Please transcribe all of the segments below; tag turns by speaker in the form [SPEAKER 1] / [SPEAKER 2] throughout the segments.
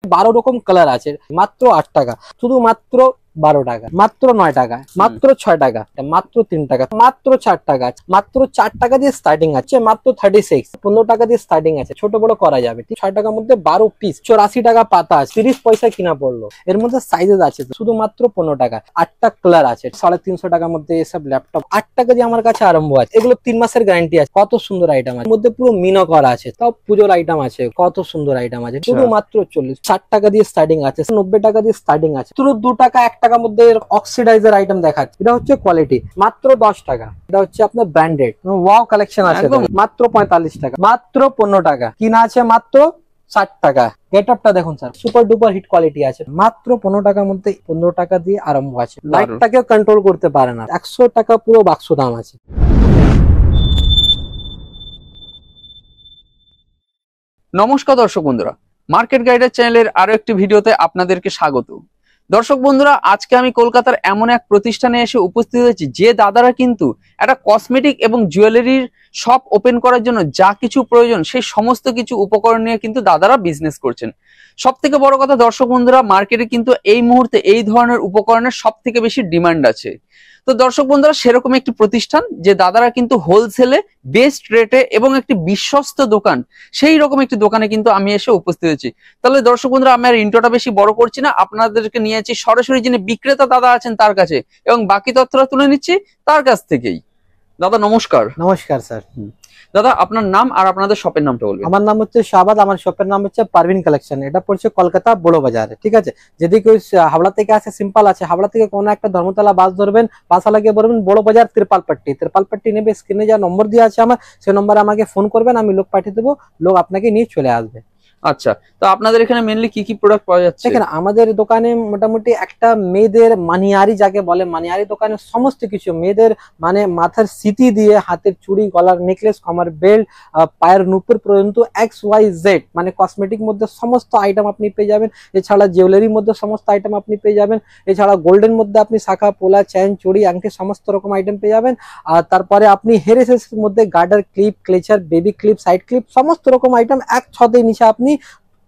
[SPEAKER 1] 12 রকম কালার আছে, মাত্র 8 টাকা, শুধুমাত্র 12 টাকা, মাত্র 9 টাকা, মাত্র 6 টাকা, মাত্র 3 টাকা, মাত্র 4 টাকা, মাত্র 4 টাকা দিয়ে স্টার্টিং আছে, মাত্র 36, 15 টাকা দিয়ে স্টার্টিং আছে, ছোট বড় করা যাবে। 6 টাকার মধ্যে 12 পিস, 84 টাকা পাতা আছে, 30 পয়সা কিনা পড়লো। এর মধ্যে সাইজেস আছে শুধুমাত্র 15 টাকা, 8টা কালার আছে, 350 টাকার মধ্যে এসব ল্যাপটপ 8 টাকা দিয়ে আমার কাছে আরম্ভ আছে। এগুলো 3 মাসের গ্যারান্টি আছে। কত সুন্দর আইটেম আছে, মধ্যে পুরো মিনো করা আছে, তাও পুজোর আইটেম আছে, কত সুন্দর আইটেম আছে। শুধুমাত্র 60 টাকা দিয়ে স্টার্টিং আছে, 90 টাকা দিয়ে স্টার্টিং আছে, শুধু 2 টাকা 1 টাকার মধ্যে অক্সিডাইজার আইটেম দেখাচ্ছে। এটা হচ্ছে কোয়ালিটি, মাত্র 10 টাকা। এটা হচ্ছে আপনার ব্র্যান্ডেড ওয়াও কালেকশন আছে, মাত্র 45 টাকা, মাত্র 15 টাকা কিনা আছে, মাত্র 60 টাকা। গেটআপটা দেখুন sir, super duper hit quality আছে, মাত্র 15 টাকার মধ্যে, 15 টাকা দিয়ে আরম্ভ আছে। লাইটটাকে কন্ট্রোল করতে পারে না, 100 টাকা পুরো বাক্স দাম আছে।
[SPEAKER 2] নমস্কার দর্শক বন্ধুরা, মার্কেট গাইডের চ্যানেলের আরো একটি ভিডিওতে আপনাদেরকে স্বাগত। দর্শক বন্ধুরা, আজকে আমি কলকাতার এমন এক প্রতিষ্ঠানে এসে উপস্থিত হয়েছি যে দাদারা কিন্তু একটা কসমেটিক এবং জুয়েলারির শপ ওপেন করার জন্য যা কিছু প্রয়োজন সেই সমস্ত কিছু উপকরণ নিয়ে কিন্তু দাদারা বিজনেস করছেন। সব থেকে বড় কথা দর্শক বন্ধুরা, মার্কেটে কিন্তু এই মুহূর্তে এই ধরনের উপকরণের সব থেকে বেশি ডিমান্ড আছে। তো দর্শক বন্ধুরা, সেরকম একটি প্রতিষ্ঠান যে দাদারা কিন্তু হোলসেলে বেস্ট রেটে এবং একটি বিশ্বস্ত দোকান, সেই রকম একটি দোকানে কিন্তু আমি এসে উপস্থিত হয়েছি। তাহলে দর্শক বন্ধুরা, আমি আর ইন্ট্রোটা বেশি বড় করছি না, আপনাদেরকে নিয়েছি সরাসরি যিনি বিক্রেতা দাদা আছেন তার কাছে, এবং বাকি তথ্যটা তুলে নিচ্ছি তার কাছ থেকেই। দাদা নমস্কার।
[SPEAKER 1] নমস্কার স্যার।
[SPEAKER 2] দাদা আপনার নাম আর আপনাদের শপের নামটা বলবেন।
[SPEAKER 1] আমার নাম হচ্ছে শাহবাজ, আমার শপের নাম হচ্ছে পারভিন কালেকশন। এটা পড়ছে কলকাতা বড় বাজারে, ঠিক আছে। যদি কেউ হাওড়া থেকে আসে, সিম্পল আছে, হাওড়া থেকে কোনো একটা ধর্মতলা বাস ধরবেন, বাসালাকে বলবেন বড় বাজার ত্রিপালপট্টি নেবে। স্ক্রিনে যা নম্বর দেওয়া আছে আমার, সেই নম্বরে আমাকে ফোন করবেন, আমি লোক পাঠিয়ে দেবো, লোক আপনাকে নিয়ে চলে আসবে।
[SPEAKER 2] আচ্ছা, তো আপনাদের এখানে মেইনলি কি কি প্রোডাক্ট পাওয়া যাচ্ছে?
[SPEAKER 1] দেখেন, আমাদের দোকানে মোটামুটি একটা মেয়েদের মানিয়ারি, যাকে বলে মানিয়ারি দোকানে সমস্ত কিছু মেয়েদের, মানে মাথার সিটি দিয়ে হাতের চুড়ি, গলার নেকলেস, কমার বেল্ট, পায়ের নুপুর পর্যন্ত XYZ, মানে কসমেটিক মধ্যে সমস্ত আইটেম আপনি পেয়ে যাবেন। এছাড়া জুয়েলারির মধ্যে সমস্ত আইটেম আপনি পেয়ে যাবেন। এছাড়া গোল্ডের মধ্যে আপনি শাখা, পোলা, চেন, চুড়ি, আংটি সমস্ত রকম আইটেম পেয়ে যাবেন। আর তারপরে আপনি হেয়ার এসেসরির মধ্যে গার্ডার, clip, clutcher, baby clip, side clip সমস্ত রকম আইটেম এক ছদের নিচে আপনি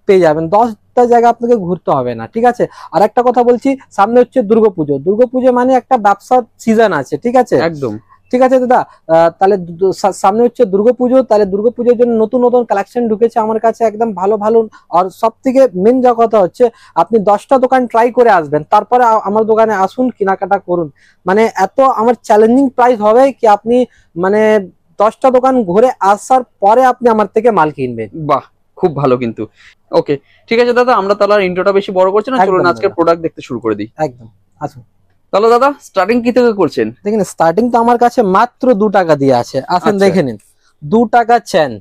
[SPEAKER 1] পেয়ে যাবেন। 10টা জায়গা আপনাকে ঘুরতে হবে না, ঠিক আছে। আর একটা কথা বলছি, সামনে হচ্ছে দুর্গাপুজো। দুর্গাপুজো মানে একটা ব্যবসার সিজন আছে, ঠিক আছে,
[SPEAKER 2] একদম
[SPEAKER 1] ঠিক আছে দাদা। তাহলে সামনে হচ্ছে দুর্গাপুজো, তাহলে দুর্গাপুজোর জন্য নতুন নতুন কালেকশন ঢুকেছে আমার কাছে, একদম ভালো ভালো। আর সব থেকে মেন যা কথা হচ্ছে, আপনি 10টা দোকান ট্রাই করে আসবেন, তারপরে আমার দোকানে আসুন, কেনাকাটা করুন। মানে এত আমার চ্যালেঞ্জিং প্রাইস হবে কি, আপনি মানে 10টা দোকান ঘুরে আসার পরে আপনি আমার থেকে মাল কিনবেন।
[SPEAKER 2] বাহ, খুব ভালো কিন্তু। ওকে, ঠিক আছে দাদা, আমরা তাহলে আর ইন্ট্রোটা বেশি বড় করছি না, চলুন আজকে প্রোডাক্ট দেখতে শুরু করে দিই।
[SPEAKER 1] একদম, আসুন।
[SPEAKER 2] তাহলে দাদা স্টার্টিং কি থেকে করছেন?
[SPEAKER 1] দেখেন, স্টার্টিং তো আমার কাছে মাত্র 2 টাকা দিয়ে আছে। আসেন দেখে নিন, 2 টাকা চেন,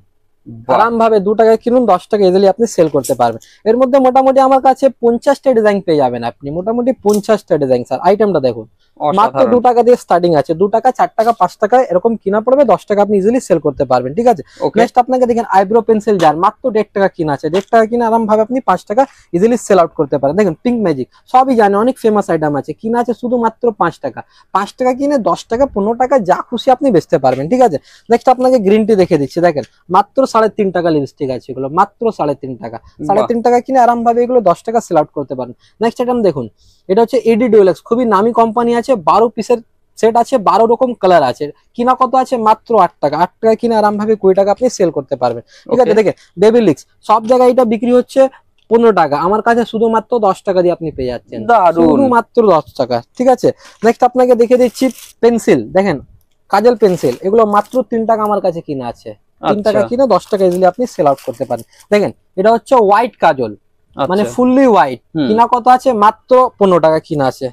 [SPEAKER 1] আরাম ভাবে 2 টাকা কিনুন, 10 টাকা ইজিলি আপনি সেল করতে পারবেন। এর মধ্যে মোটামুটি আমার কাছে 50টা ডিজাইন পেয়ে যাবেন আপনি, মোটামুটি 50টা ডিজাইন। স্যার আইটেমটা দেখুন, মাত্র 2 টাকা দিয়ে স্টার্টিং আছে। 2 টাকা, 4 টাকা, 5 টাকা এরকম কিনা পড়বে, 10 টাকা আপনি ইজিলি সেল করতে পারবেন, ঠিক আছে। নেক্সট আপনাকে দেখেন আইব্রো পেন্সিল জার, মাত্র 1.5 টাকা কিনা আছে। 1.5 টাকা কিনে আরাম ভাবে আপনি 5 টাকা ইজিলি সেল আউট করতে পারেন। দেখেন পিঙ্ক ম্যাজিক, সবই জানে, অনেক ফেমাস আইটেম আছে, কিনা আছে শুধুমাত্র 5 টাকা। 5 টাকা কিনে 10 টাকা, 15 টাকা যা খুশি আপনি বেচতে পারবেন, ঠিক আছে। নেক্সট আপনাকে গ্রিন টি দেখে দিচ্ছি, দেখেন মাত্র 3.5 টাকা লিপস্টিক আছে, এগুলো মাত্র 3.5 টাকা। 3.5 টাকা কিনে আরাম ভাবে এগুলো 10 টাকা সেল আউট করতে পারেন। নেক্সট আইটেম দেখুন, এটা হচ্ছে এডি ডুয়েলেক্স, খুবই নামি কোম্পানি আছে, 12 পিসের সেট আছে, 12 রকম কালার আছে, কিনা কত আছে, মাত্র 8 টাকা। 8 টাকা কিনে আরাম ভাবে 20 টাকা আপনি সেল করতে পারবেন, ঠিক আছে। দেখেন বেবি লিক্স, সব জায়গায় এটা বিক্রি হচ্ছে 15 টাকা, আমার কাছে শুধুমাত্র 10 টাকা দিয়ে আপনি পেয়ে যাচ্ছেন, শুধুমাত্র 10 টাকা, ঠিক আছে। নেক্সট আপনাকে দেখে দিচ্ছি পেন্সিল, দেখেন কাজল পেন্সিল, এগুলো মাত্র 3 টাকা আমার কাছে কিনা আছে। 3 টাকা কিনে 10 টাকা ইজিলি আপনি সেল আউট করতে পারেন। দেখেন এটা হচ্ছে হোয়াইট কাজল, মানে ফুললি হোয়াইট, কিনা কত আছে, মাত্র 15 টাকা কিনা আছে,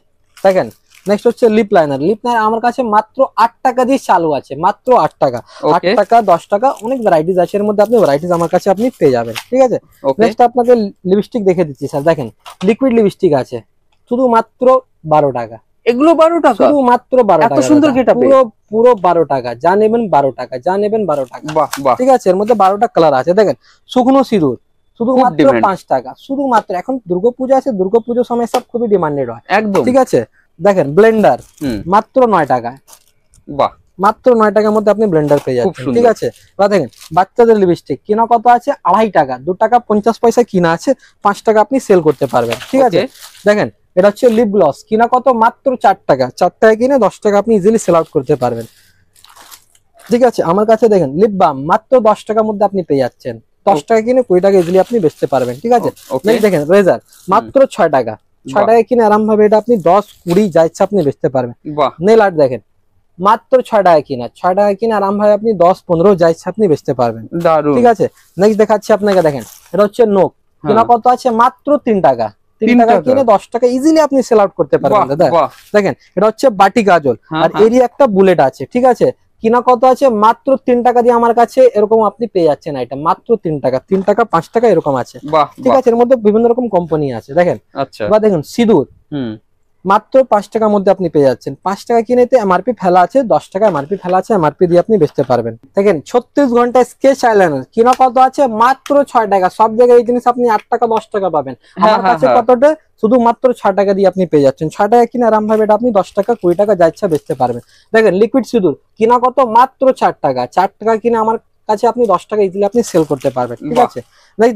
[SPEAKER 1] দেখেন। নেক্সট হচ্ছে লিপ লাইনার, লিপ লাইনার আমার কাছে মাত্র 8 টাকা দিয়ে চালু আছে, মাত্র 8 টাকা। 8 টাকা, 10 টাকা, অনেক ভ্যারাইটিস আছে এর মধ্যে, আপনি ভ্যারাইটিস আমার কাছে আপনি পেয়ে যাবেন, ঠিক আছে। নেক্সট আপনাকে লিপস্টিক দেখে দিচ্ছি স্যার, দেখেন লিকুইড লিপস্টিক আছে, শুধুমাত্র 12 টাকা।
[SPEAKER 2] এগুলো 12 টাকা,
[SPEAKER 1] শুধুমাত্র 12 টাকা।
[SPEAKER 2] এত সুন্দর গেটআপ,
[SPEAKER 1] পুরো 12 টাকা, যা নেবেন 12 টাকা, যা নেবেন 12 টাকা, ঠিক আছে। এর মধ্যে 12টা কালার আছে, দেখেন শুকনো সিঁদুর শুধুমাত্র 5 টাকা, শুধুমাত্র। এখন দুর্গাপূজা আছে, দুর্গাপূজার সময় সব খুবই ডিমান্ডেড হয়, একদম, ঠিক আছে। দেখেন ব্লেন্ডার মাত্র 9 টাকা,
[SPEAKER 2] বাহ,
[SPEAKER 1] মাত্র 9 টাকার মধ্যে আপনি ব্লেন্ডার পেয়ে যাচ্ছেন, ঠিক আছে। এবার দেখেন বাচ্চাদের লিপস্টিক কিনা কত আছে 2.5 টাকা, 2 টাকা 50 পয়সা কিনা আছে, 5 টাকা আপনি সেল করতে পারবেন, ঠিক আছে। দেখেন এটা হচ্ছে লিপ গ্লস কিনা কত মাত্র 4 টাকা, 4 টাকা কিনে 10 টাকা আপনি ইজিলি সেল আউট করতে পারবেন, ঠিক আছে। আমার কাছে দেখেন লিপ বাম মাত্র 10 টাকার মধ্যে আপনি পেয়ে যাচ্ছেন, 10 টাকা কিনে 20 টাকা ইজিলি আপনি বেচতে পারবেন, ঠিক আছে। দেখেন রেজার মাত্র 6 টাকা, 6 টাকা কিনে আরাম ভাবে এটা আপনি 10 20 যা ইচ্ছা আপনি বেচতে পারবেন। নেল আর্ট দেখেন মাত্র 6 টাকা কিনা, 6 টাকা কিনে আরাম ভাবে আপনি 10 15 যা ইচ্ছা আপনি বেচতে পারবেন, ঠিক আছে। নেক্সট দেখাচ্ছি আপনাকে, দেখেন এটা হচ্ছে নোক কিনা কত আছে মাত্র 3 টাকা, 3 টাকা কিনে 10 টাকা ইজিলি আপনি সেল আউট করতে পারবেন দাদা। দেখেন এটা হচ্ছে বাটি কাজল, আর এরই একটা বুলেট আছে, ঠিক আছে। কিনা কত আছে মাত্র 3 টাকা দিয়ে আমার কাছে এরকম আপনি পেয়ে যাচ্ছেন আইটেম, মাত্র 3 টাকা, 3 টাকা 5 টাকা এরকম আছে, ঠিক আছে। এর মধ্যে বিভিন্ন রকম কোম্পানি আছে দেখেন। এবার দেখুন সিঁদুর মাত্র 5 টাকার মধ্যে আপনি পেয়ে যাচ্ছেন, 5 টাকা কিনেতে এমআরপি ফেলা আছে, 10 টাকা এমআরপি ফেলা আছে, এমআরপি দিয়ে আপনি বেচতে পারবেন। দেখেন 36 ঘন্টা স্কেচ আইলাইনার কিনা কত আছে মাত্র 6 টাকা, সব জায়গায় এই জিনিস আপনি 8 টাকা 10 টাকা পাবেন, আমার কাছে কতটা শুধু মাত্র 6 টাকা দিয়ে আপনি পেয়ে যাচ্ছেন, 6 টাকা কিনে আরাম ভাবে এটা আপনি 10 টাকা 20 টাকা যা ইচ্ছা বেচতে পারবেন। দেখেন লিকুইড সিঁদুর কিনা কত মাত্র 4 টাকা, 4 টাকা কিনে আমার কাছে আপনি 10 টাকা ইজিলি আপনি সেল করতে পারবেন, ঠিক আছে।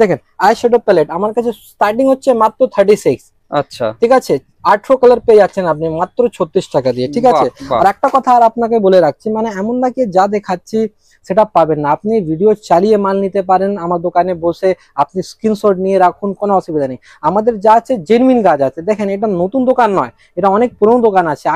[SPEAKER 1] দেখেন আই শ্যাডো প্যালেট আমার কাছে স্টার্টিং হচ্ছে মাত্র 36, আচ্ছা, ঠিক আছে। 18 কালার পেয়ে যাচ্ছেন আপনি মাত্র 36 টাকা দিয়ে, ঠিক আছে। আর একটা কথা আর আপনাকে বলে রাখছি, মানে এমন না কি যা দেখাচ্ছি সেটা পাবেন না, আপনি ভিডিও চালিয়ে মাল নিতে পারেন, আমার দোকানে বসে আপনি স্ক্রিনশট নিয়ে রাখুন, কোনো অসুবিধা নেই। আমাদের যা আছে জেনুইন গাছ আছে, দেখেন এটা নতুন দোকান নয়, এটা অনেক পুরনো দোকান আছে,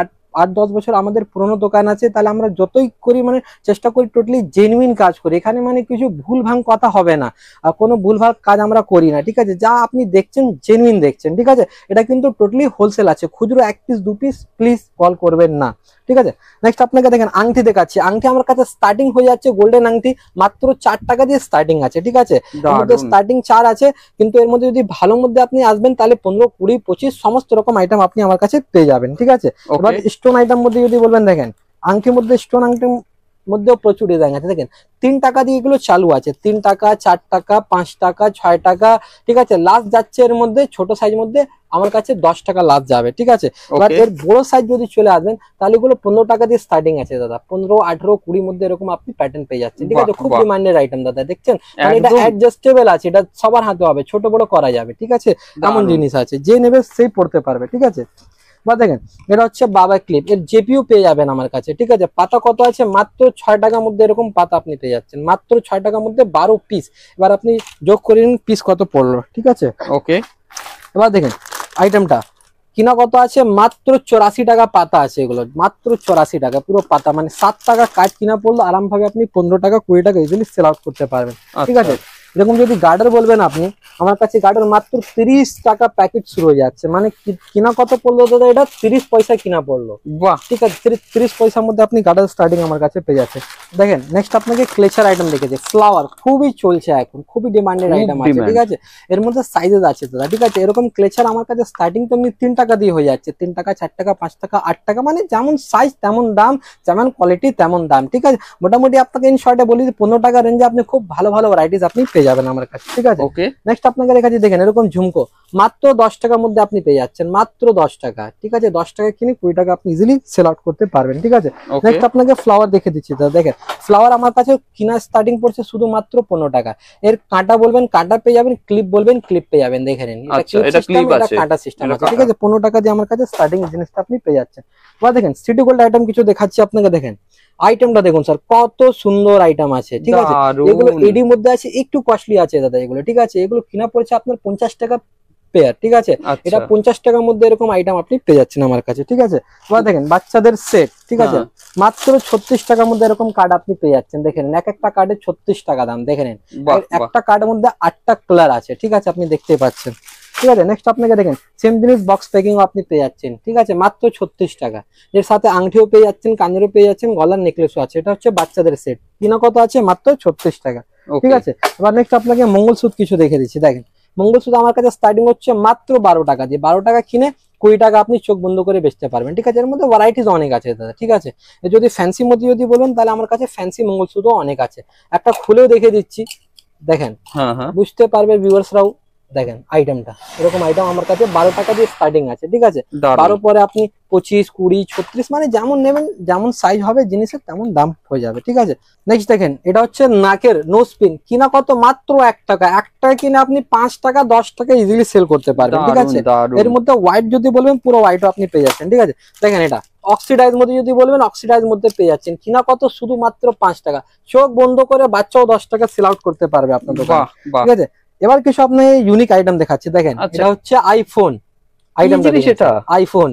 [SPEAKER 1] 8-10 বছর আমাদের পুরনো দোকান আছে, তাহলে আমরা যতই করি মানে চেষ্টা করি টোটালি জেনুইন কাজ করি, এখানে মানে কিছু ভুল ভাঙ কথা হবে না, আর কোনো ভুলভাল কাজ আমরা করি না, ঠিক আছে। যা আপনি দেখছেন জেনুইন দেখছেন, ঠিক আছে। এটা কিন্তু টোটালি হোলসেল আছে, খুচরো 1 পিস 2 পিস প্লিজ কল করবেন না, ঠিক আছে। নেক্সট আপনাকে দেখেন আংটি দেখাচ্ছি, আংটি আমার কাছে স্টার্টিং হয়ে যাচ্ছে গোল্ডেন আংটি মাত্র 4 টাকা দিয়ে স্টার্টিং আছে, ঠিক আছে। এর মধ্যে স্টার্টিং 4 আছে, কিন্তু এর মধ্যে যদি ভালো মধ্যে আপনি আসবেন তাহলে 15 20 25 সমস্ত রকম আইটেম আপনি আমার কাছে পেয়ে যাবেন, ঠিক আছে। এবার স্টোন আইটেম মধ্যে যদি বলবেন, দেখেন আংটির মধ্যে স্টোন আংটির মধ্যেও প্রচুর ডিজাইন আছে, দেখেন 3 টাকা দিয়ে এগুলো চালু আছে, 3 টাকা 4 টাকা 5 টাকা 6 টাকা, ঠিক আছে। লাস্ট যাচ্ছে এর মধ্যে ছোট সাইজ মধ্যে আমার কাছে 10 টাকা লাস্ট যাবে, ঠিক আছে। এবার এর বড় সাইজ যদি চলে আসবেন তাহলে এগুলো 15 টাকা দিয়ে স্টার্টিং আছে দাদা, 15 18 20 মধ্যে এরকম আপনি প্যাটার্ন পেয়ে যাচ্ছেন, ঠিক আছে। খুব ডিমান্ডেড আইটেম দাদা, দেখছেন মানে এটা অ্যাডজাস্টেবল আছে, এটা সবার হাতে হবে, ছোট বড় করা যাবে, ঠিক আছে। এমন জিনিস আছে, যে নেবে সেই পড়তে পারবে, ঠিক আছে। বা দেখেন এটা হচ্ছে বাবা ক্লিপ, এর জেপিও পেয়ে যাবেন আমার কাছে, ঠিক আছে। পাতা কত আছে মাত্র 6 টাকার মধ্যে এরকম পাতা আপনি পেয়ে যাচ্ছেন, মাত্র 6 টাকার মধ্যে 12 পিস। এবার আপনি যোগ করে নিন পিস কত পড়লো, ঠিক আছে। ওকে, এবার দেখেন আইটেমটা কিনা কত আছে মাত্র 84 টাকা পাতা আছে, এগুলো মাত্র 84 টাকা পুরো পাতা, মানে 7 টাকা কাজ কিনা পড়লো, আরাম ভাবে আপনি 15 টাকা 20 টাকা ইজিলি সেল আউট করতে পারবেন, ঠিক আছে। এরকম যদি গার্ডার বলবেন আপনি, আমার কাছে গার্ডার মাত্র 30 টাকা প্যাকেট শুরু হয়ে যাচ্ছে, মানে কিনা কত পড়লো দাদা, এটা 30 পয়সা কিনা পড়লো, বাহ, ঠিক আছে। 30 পয়সার মধ্যে আপনি গার্ডার স্টার্টিং আমার কাছে পেয়ে যাচ্ছে। দেখেন নেক্সট আপনাকে ক্লেচার আইটেম দেখেছে, ফ্লাওয়ার খুবই চলছে এখন, খুবই ডিমান্ডেড আইটেম আছে, ঠিক আছে। এর মধ্যে সাইজেস আছে দাদা, ঠিক আছে। এরকম ক্লেচার আমার কাছে স্টার্টিং তো 3 টাকা দিয়ে হয়ে যাচ্ছে, 3 টাকা 4 টাকা 5 টাকা 8 টাকা, মানে যেমন সাইজ তেমন দাম, যেমন কোয়ালিটি তেমন দাম, ঠিক আছে। মোটামুটি আপনাকে ইন শর্টে বলি 15 টাকা রেঞ্জে আপনি খুব ভালো ভালো ভ্যারাইটিস আপনি পেয়ে যাবেন আমার কাছে, ঠিক আছে। নেক্সট আপনাকে দেখাচ্ছি, দেখেন এরকম ঝুমকো মাত্র 10 টাকার মধ্যে আপনি পেয়ে যাচ্ছেন, মাত্র 10 টাকা, ঠিক আছে। 10 টাকা কিনে 20 টাকা আপনি ইজিলি সেল আউট করতে পারবেন, ঠিক আছে। নেক্সট আপনাকে ফ্লাওয়ার দেখে দিচ্ছি দাদা, দেখেন ফ্লাওয়ার আমার কাছে কিনা স্টার্টিং পড়ছে শুধু মাত্র 15 টাকা। এর কাঁটা বলবেন কাঁটা পেয়ে যাবেন, ক্লিপ বলবেন ক্লিপ পেয়ে যাবেন, দেখে নিন এটা কাঁটা সিস্টেম আছে, ঠিক আছে। 15 টাকা দিয়ে আমার কাছে স্টার্টিং জিনিসটা আপনি পেয়ে যাচ্ছেন। এবার দেখেন সিটি গোল্ড আইটেম কিছু দেখাচ্ছি আপনাকে, দেখেন আইটেমটা দেখুন স্যার, কত সুন্দর আইটেম আছে, ঠিক আছে। এগুলো এডির মধ্যে আছে, একটু কস্টলি আছে দাদা এগুলো, ঠিক আছে। এগুলো কিনা পড়ছে আপনার 50 টাকা পেয়ার, ঠিক আছে। এটা 50 টাকার মধ্যে এরকম আইটেম আপনি পেয়ে যাচ্ছেন আমার কাছে, ঠিক আছে। এবার দেখেন বাচ্চাদের সেট, ঠিক আছে, মাত্র 36 টাকার মধ্যে এরকম কার্ড আপনি পেয়ে যাচ্ছেন, দেখেন এক একটা কার্ডে 36 টাকা দাম, দেখে নিন। একটা কার্ডের মধ্যে 8টা কালার আছে, ঠিক আছে, আপনি দেখতেই পাচ্ছেন, ঠিক আছে। নেক্সট আপনাকে দেখেন সেম জিনিস বক্স প্যাকিং আপনি পেয়ে যাচ্ছেন, ঠিক আছে, মাত্র 36 টাকা। এর সাথে আংটিও পেয়ে যাচ্ছেন, কানেরও পেয়ে যাচ্ছেন, গলার নেকলেসও আছে। এটা হচ্ছে বাচ্চাদের সেট, কিনা কত আছে মাত্র 36 টাকা, ঠিক আছে। এবার নেক্সট আপনাকে মঙ্গলসূত্র কিছু দেখে দিচ্ছি, দেখেন মঙ্গলসূত্র আমার কাছে স্টার্টিং হচ্ছে মাত্র 12 টাকা দিয়ে, 12 টাকা কিনে 20 টাকা আপনি চোখ বন্ধ করে বেচতে পারবেন, ঠিক আছে। এর মধ্যে ভ্যারাইটিস অনেক আছে দাদা, ঠিক আছে। যদি ফ্যান্সি মধ্যে যদি বলেন তাহলে আমার কাছে ফ্যান্সি মঙ্গলসূত্র অনেক আছে, একটা খুলেও দেখে দিচ্ছি, দেখেন বুঝতে পারবে ভিউয়ার্সরাও। দেখেন আইটেমটা এরকম আইটেম আমার কাছে 12 টাকা দিয়ে স্টার্টিং আছে, ঠিক আছে। 12 পরে আপনি 25, 20, 36 মানে যেমন নেবেন, যেমন সাইজ হবে জিনিসের তেমন দাম হয়ে যাবে, ঠিক আছে। নেক্সট দেখেন, এটা হচ্ছে নাকের নোজ পিন, কিনা কত মাত্র 1 টাকা। 1 টাকা কিনে আপনি 5 টাকা 10 টাকা ইজিলি সেল করতে পারবেন, ঠিক আছে। এর মধ্যে হোয়াইট যদি বলবেন পুরো হোয়াইটও আপনি পেয়ে যাচ্ছেন, ঠিক আছে। দেখেন এটা অক্সিডাইজ মধ্যে যদি বলবেন অক্সিডাইজ মধ্যে পেয়ে যাচ্ছেন, কিনা কত শুধুমাত্র 5 টাকা। চোখ বন্ধ করে বাচ্চাও 10 টাকা সেল আউট করতে পারবে আপনার দোকানে, ঠিক আছে। এবার কিছু আপনার ইউনিক আইটেম দেখাচ্ছি, দেখেন এটা হচ্ছে আইফোন আইটেম,
[SPEAKER 2] সেটা
[SPEAKER 1] আইফোন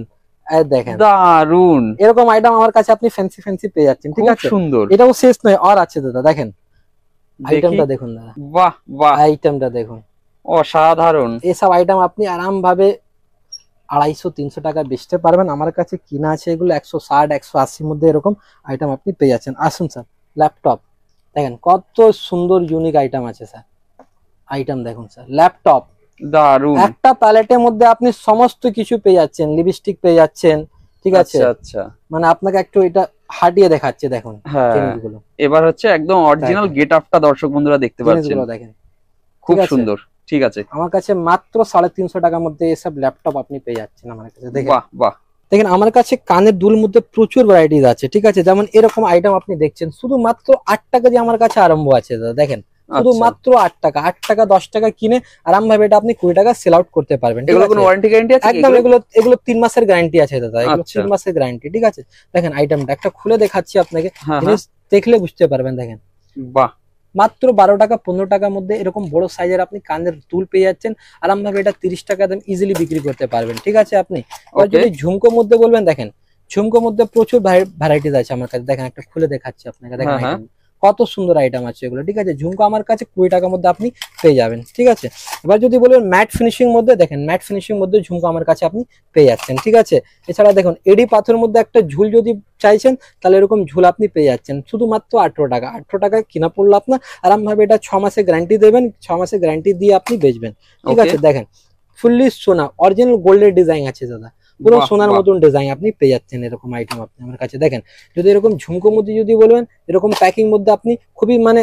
[SPEAKER 1] দেখেন
[SPEAKER 2] দারুন,
[SPEAKER 1] এরকম আইটেম আমার কাছে আপনি ফ্যান্সি ফ্যান্সি পেয়ে যাচ্ছেন, ঠিক আছে।
[SPEAKER 2] সুন্দর,
[SPEAKER 1] এটাও শেষ নয়, আর আছে দাদা, দেখেন আইটেমটা দেখুন দাদা,
[SPEAKER 2] বাহ বাহ,
[SPEAKER 1] আইটেমটা দেখুন,
[SPEAKER 2] অসাধারণ।
[SPEAKER 1] এসব আইটেম আপনি আরাম ভাবে 250-300 টাকা বেচতে পারবেন। আমার কাছে কিনা আছে এগুলো 160-180 মধ্যে, এরকম আইটেম আপনি পেয়ে যাচ্ছেন। আসুন স্যার, ল্যাপটপ দেখেন কত সুন্দর ইউনিক আইটেম আছে স্যার, আইটেম দেখুন স্যার, ল্যাপটপ
[SPEAKER 2] দারুন,
[SPEAKER 1] একটা প্যালেটের মধ্যে আপনি সমস্ত কিছু পেয়ে যাচ্ছেন, লিপস্টিক পেয়ে যাচ্ছেন, ঠিক আছে।
[SPEAKER 2] আচ্ছা,
[SPEAKER 1] মানে আপনাকে একটু এটা হাটিয়ে দেখাচ্ছে, দেখুন জিনিসগুলো।
[SPEAKER 2] এবার হচ্ছে একদম অরিজিনাল গেট আপটা দর্শক বন্ধুরা দেখতে পাচ্ছেন,
[SPEAKER 1] দেখেন
[SPEAKER 2] খুব সুন্দর, ঠিক আছে।
[SPEAKER 1] আমার কাছে মাত্র 350 টাকার মধ্যে এসব ল্যাপটপ আপনি পেয়ে যাচ্ছেন আমার কাছে, দেখেন
[SPEAKER 2] বাহ বাহ।
[SPEAKER 1] দেখেন আমার কাছে কানের দুল মধ্যে প্রচুর ভ্যারাইটিস আছে, ঠিক আছে। যেমন এরকম আইটেম আপনি দেখছেন, শুধু মাত্র 8 টাকা দিয়ে আমার কাছে আরম্ভ আছে দাদা, দেখেন শুধু মাত্র 8 টাকা। 8 টাকা 10 টাকা কিনে আরাম ভাবে এটা আপনি 20 টাকা সেল আউট করতে পারবেন,
[SPEAKER 2] এগুলো কোনো ওয়ারেন্টি গ্যারান্টি আছে?
[SPEAKER 1] একদম, এগুলো 3 মাসের গ্যারান্টি আছে দাদা, এগুলো 3 মাসের গ্যারান্টি, ঠিক আছে। দেখেন আইটেমটা একটা খুলে দেখাচ্ছি আপনাকে, জিনিস দেখলে বুঝতে পারবেন। দেখেন
[SPEAKER 2] বাহ,
[SPEAKER 1] মাত্র 12 টাকা 15 টাকার মধ্যে এরকম বড় সাইজের আপনি কানের দুল পেয়ে যাচ্ছেন, আরাম ভাবে এটা 30 টাকা দাম ইজিলি বিক্রি করতে পারবেন, ঠিক আছে। আপনি যদি ঝুমকোর মধ্যে বলবেন, দেখেন ঝুমকোর মধ্যে প্রচুর ভ্যারাইটিস আছে আমার কাছে, দেখেন একটা খুলে দেখাচ্ছি আপনাকে, দেখেন আইটেম কত সুন্দর আইটেম আছে এগুলো, ঠিক আছে। ঝুমকো আমার কাছে 20 টাকার মধ্যে আপনি পেয়ে যাবেন, ঠিক আছে। এবার যদি বলবেন ম্যাট ফিনিশিং মধ্যে, দেখেন ম্যাট ফিনিশিং মধ্যে ঝুমকো আমার কাছে আপনি পেয়ে যাচ্ছেন, ঠিক আছে। এছাড়া দেখুন এডি পাথরের মধ্যে একটা ঝুল যদি চাইছেন, তাহলে এরকম ঝুল আপনি পেয়ে যাচ্ছেন শুধুমাত্র 18 টাকা। 18 টাকায় কিনা পড়লো আপনার, আরাম ভাবে এটা 6 মাসের গ্যারান্টি দেবেন, 6 মাসের গ্যারান্টি দিয়ে আপনি বেচবেন, ঠিক আছে। দেখেন ফুললি সোনা, অরিজিনাল গোল্ডের ডিজাইন আছে দাদা, পুরো সোনার মতন ডিজাইন আপনি পেয়ে যাচ্ছেন এরকম আইটেম আপনি আমার কাছে। দেখেন যদি এরকম ঝুমকোর মধ্যে যদি বলবেন, এরকম প্যাকিং মধ্যে আপনি খুবই মানে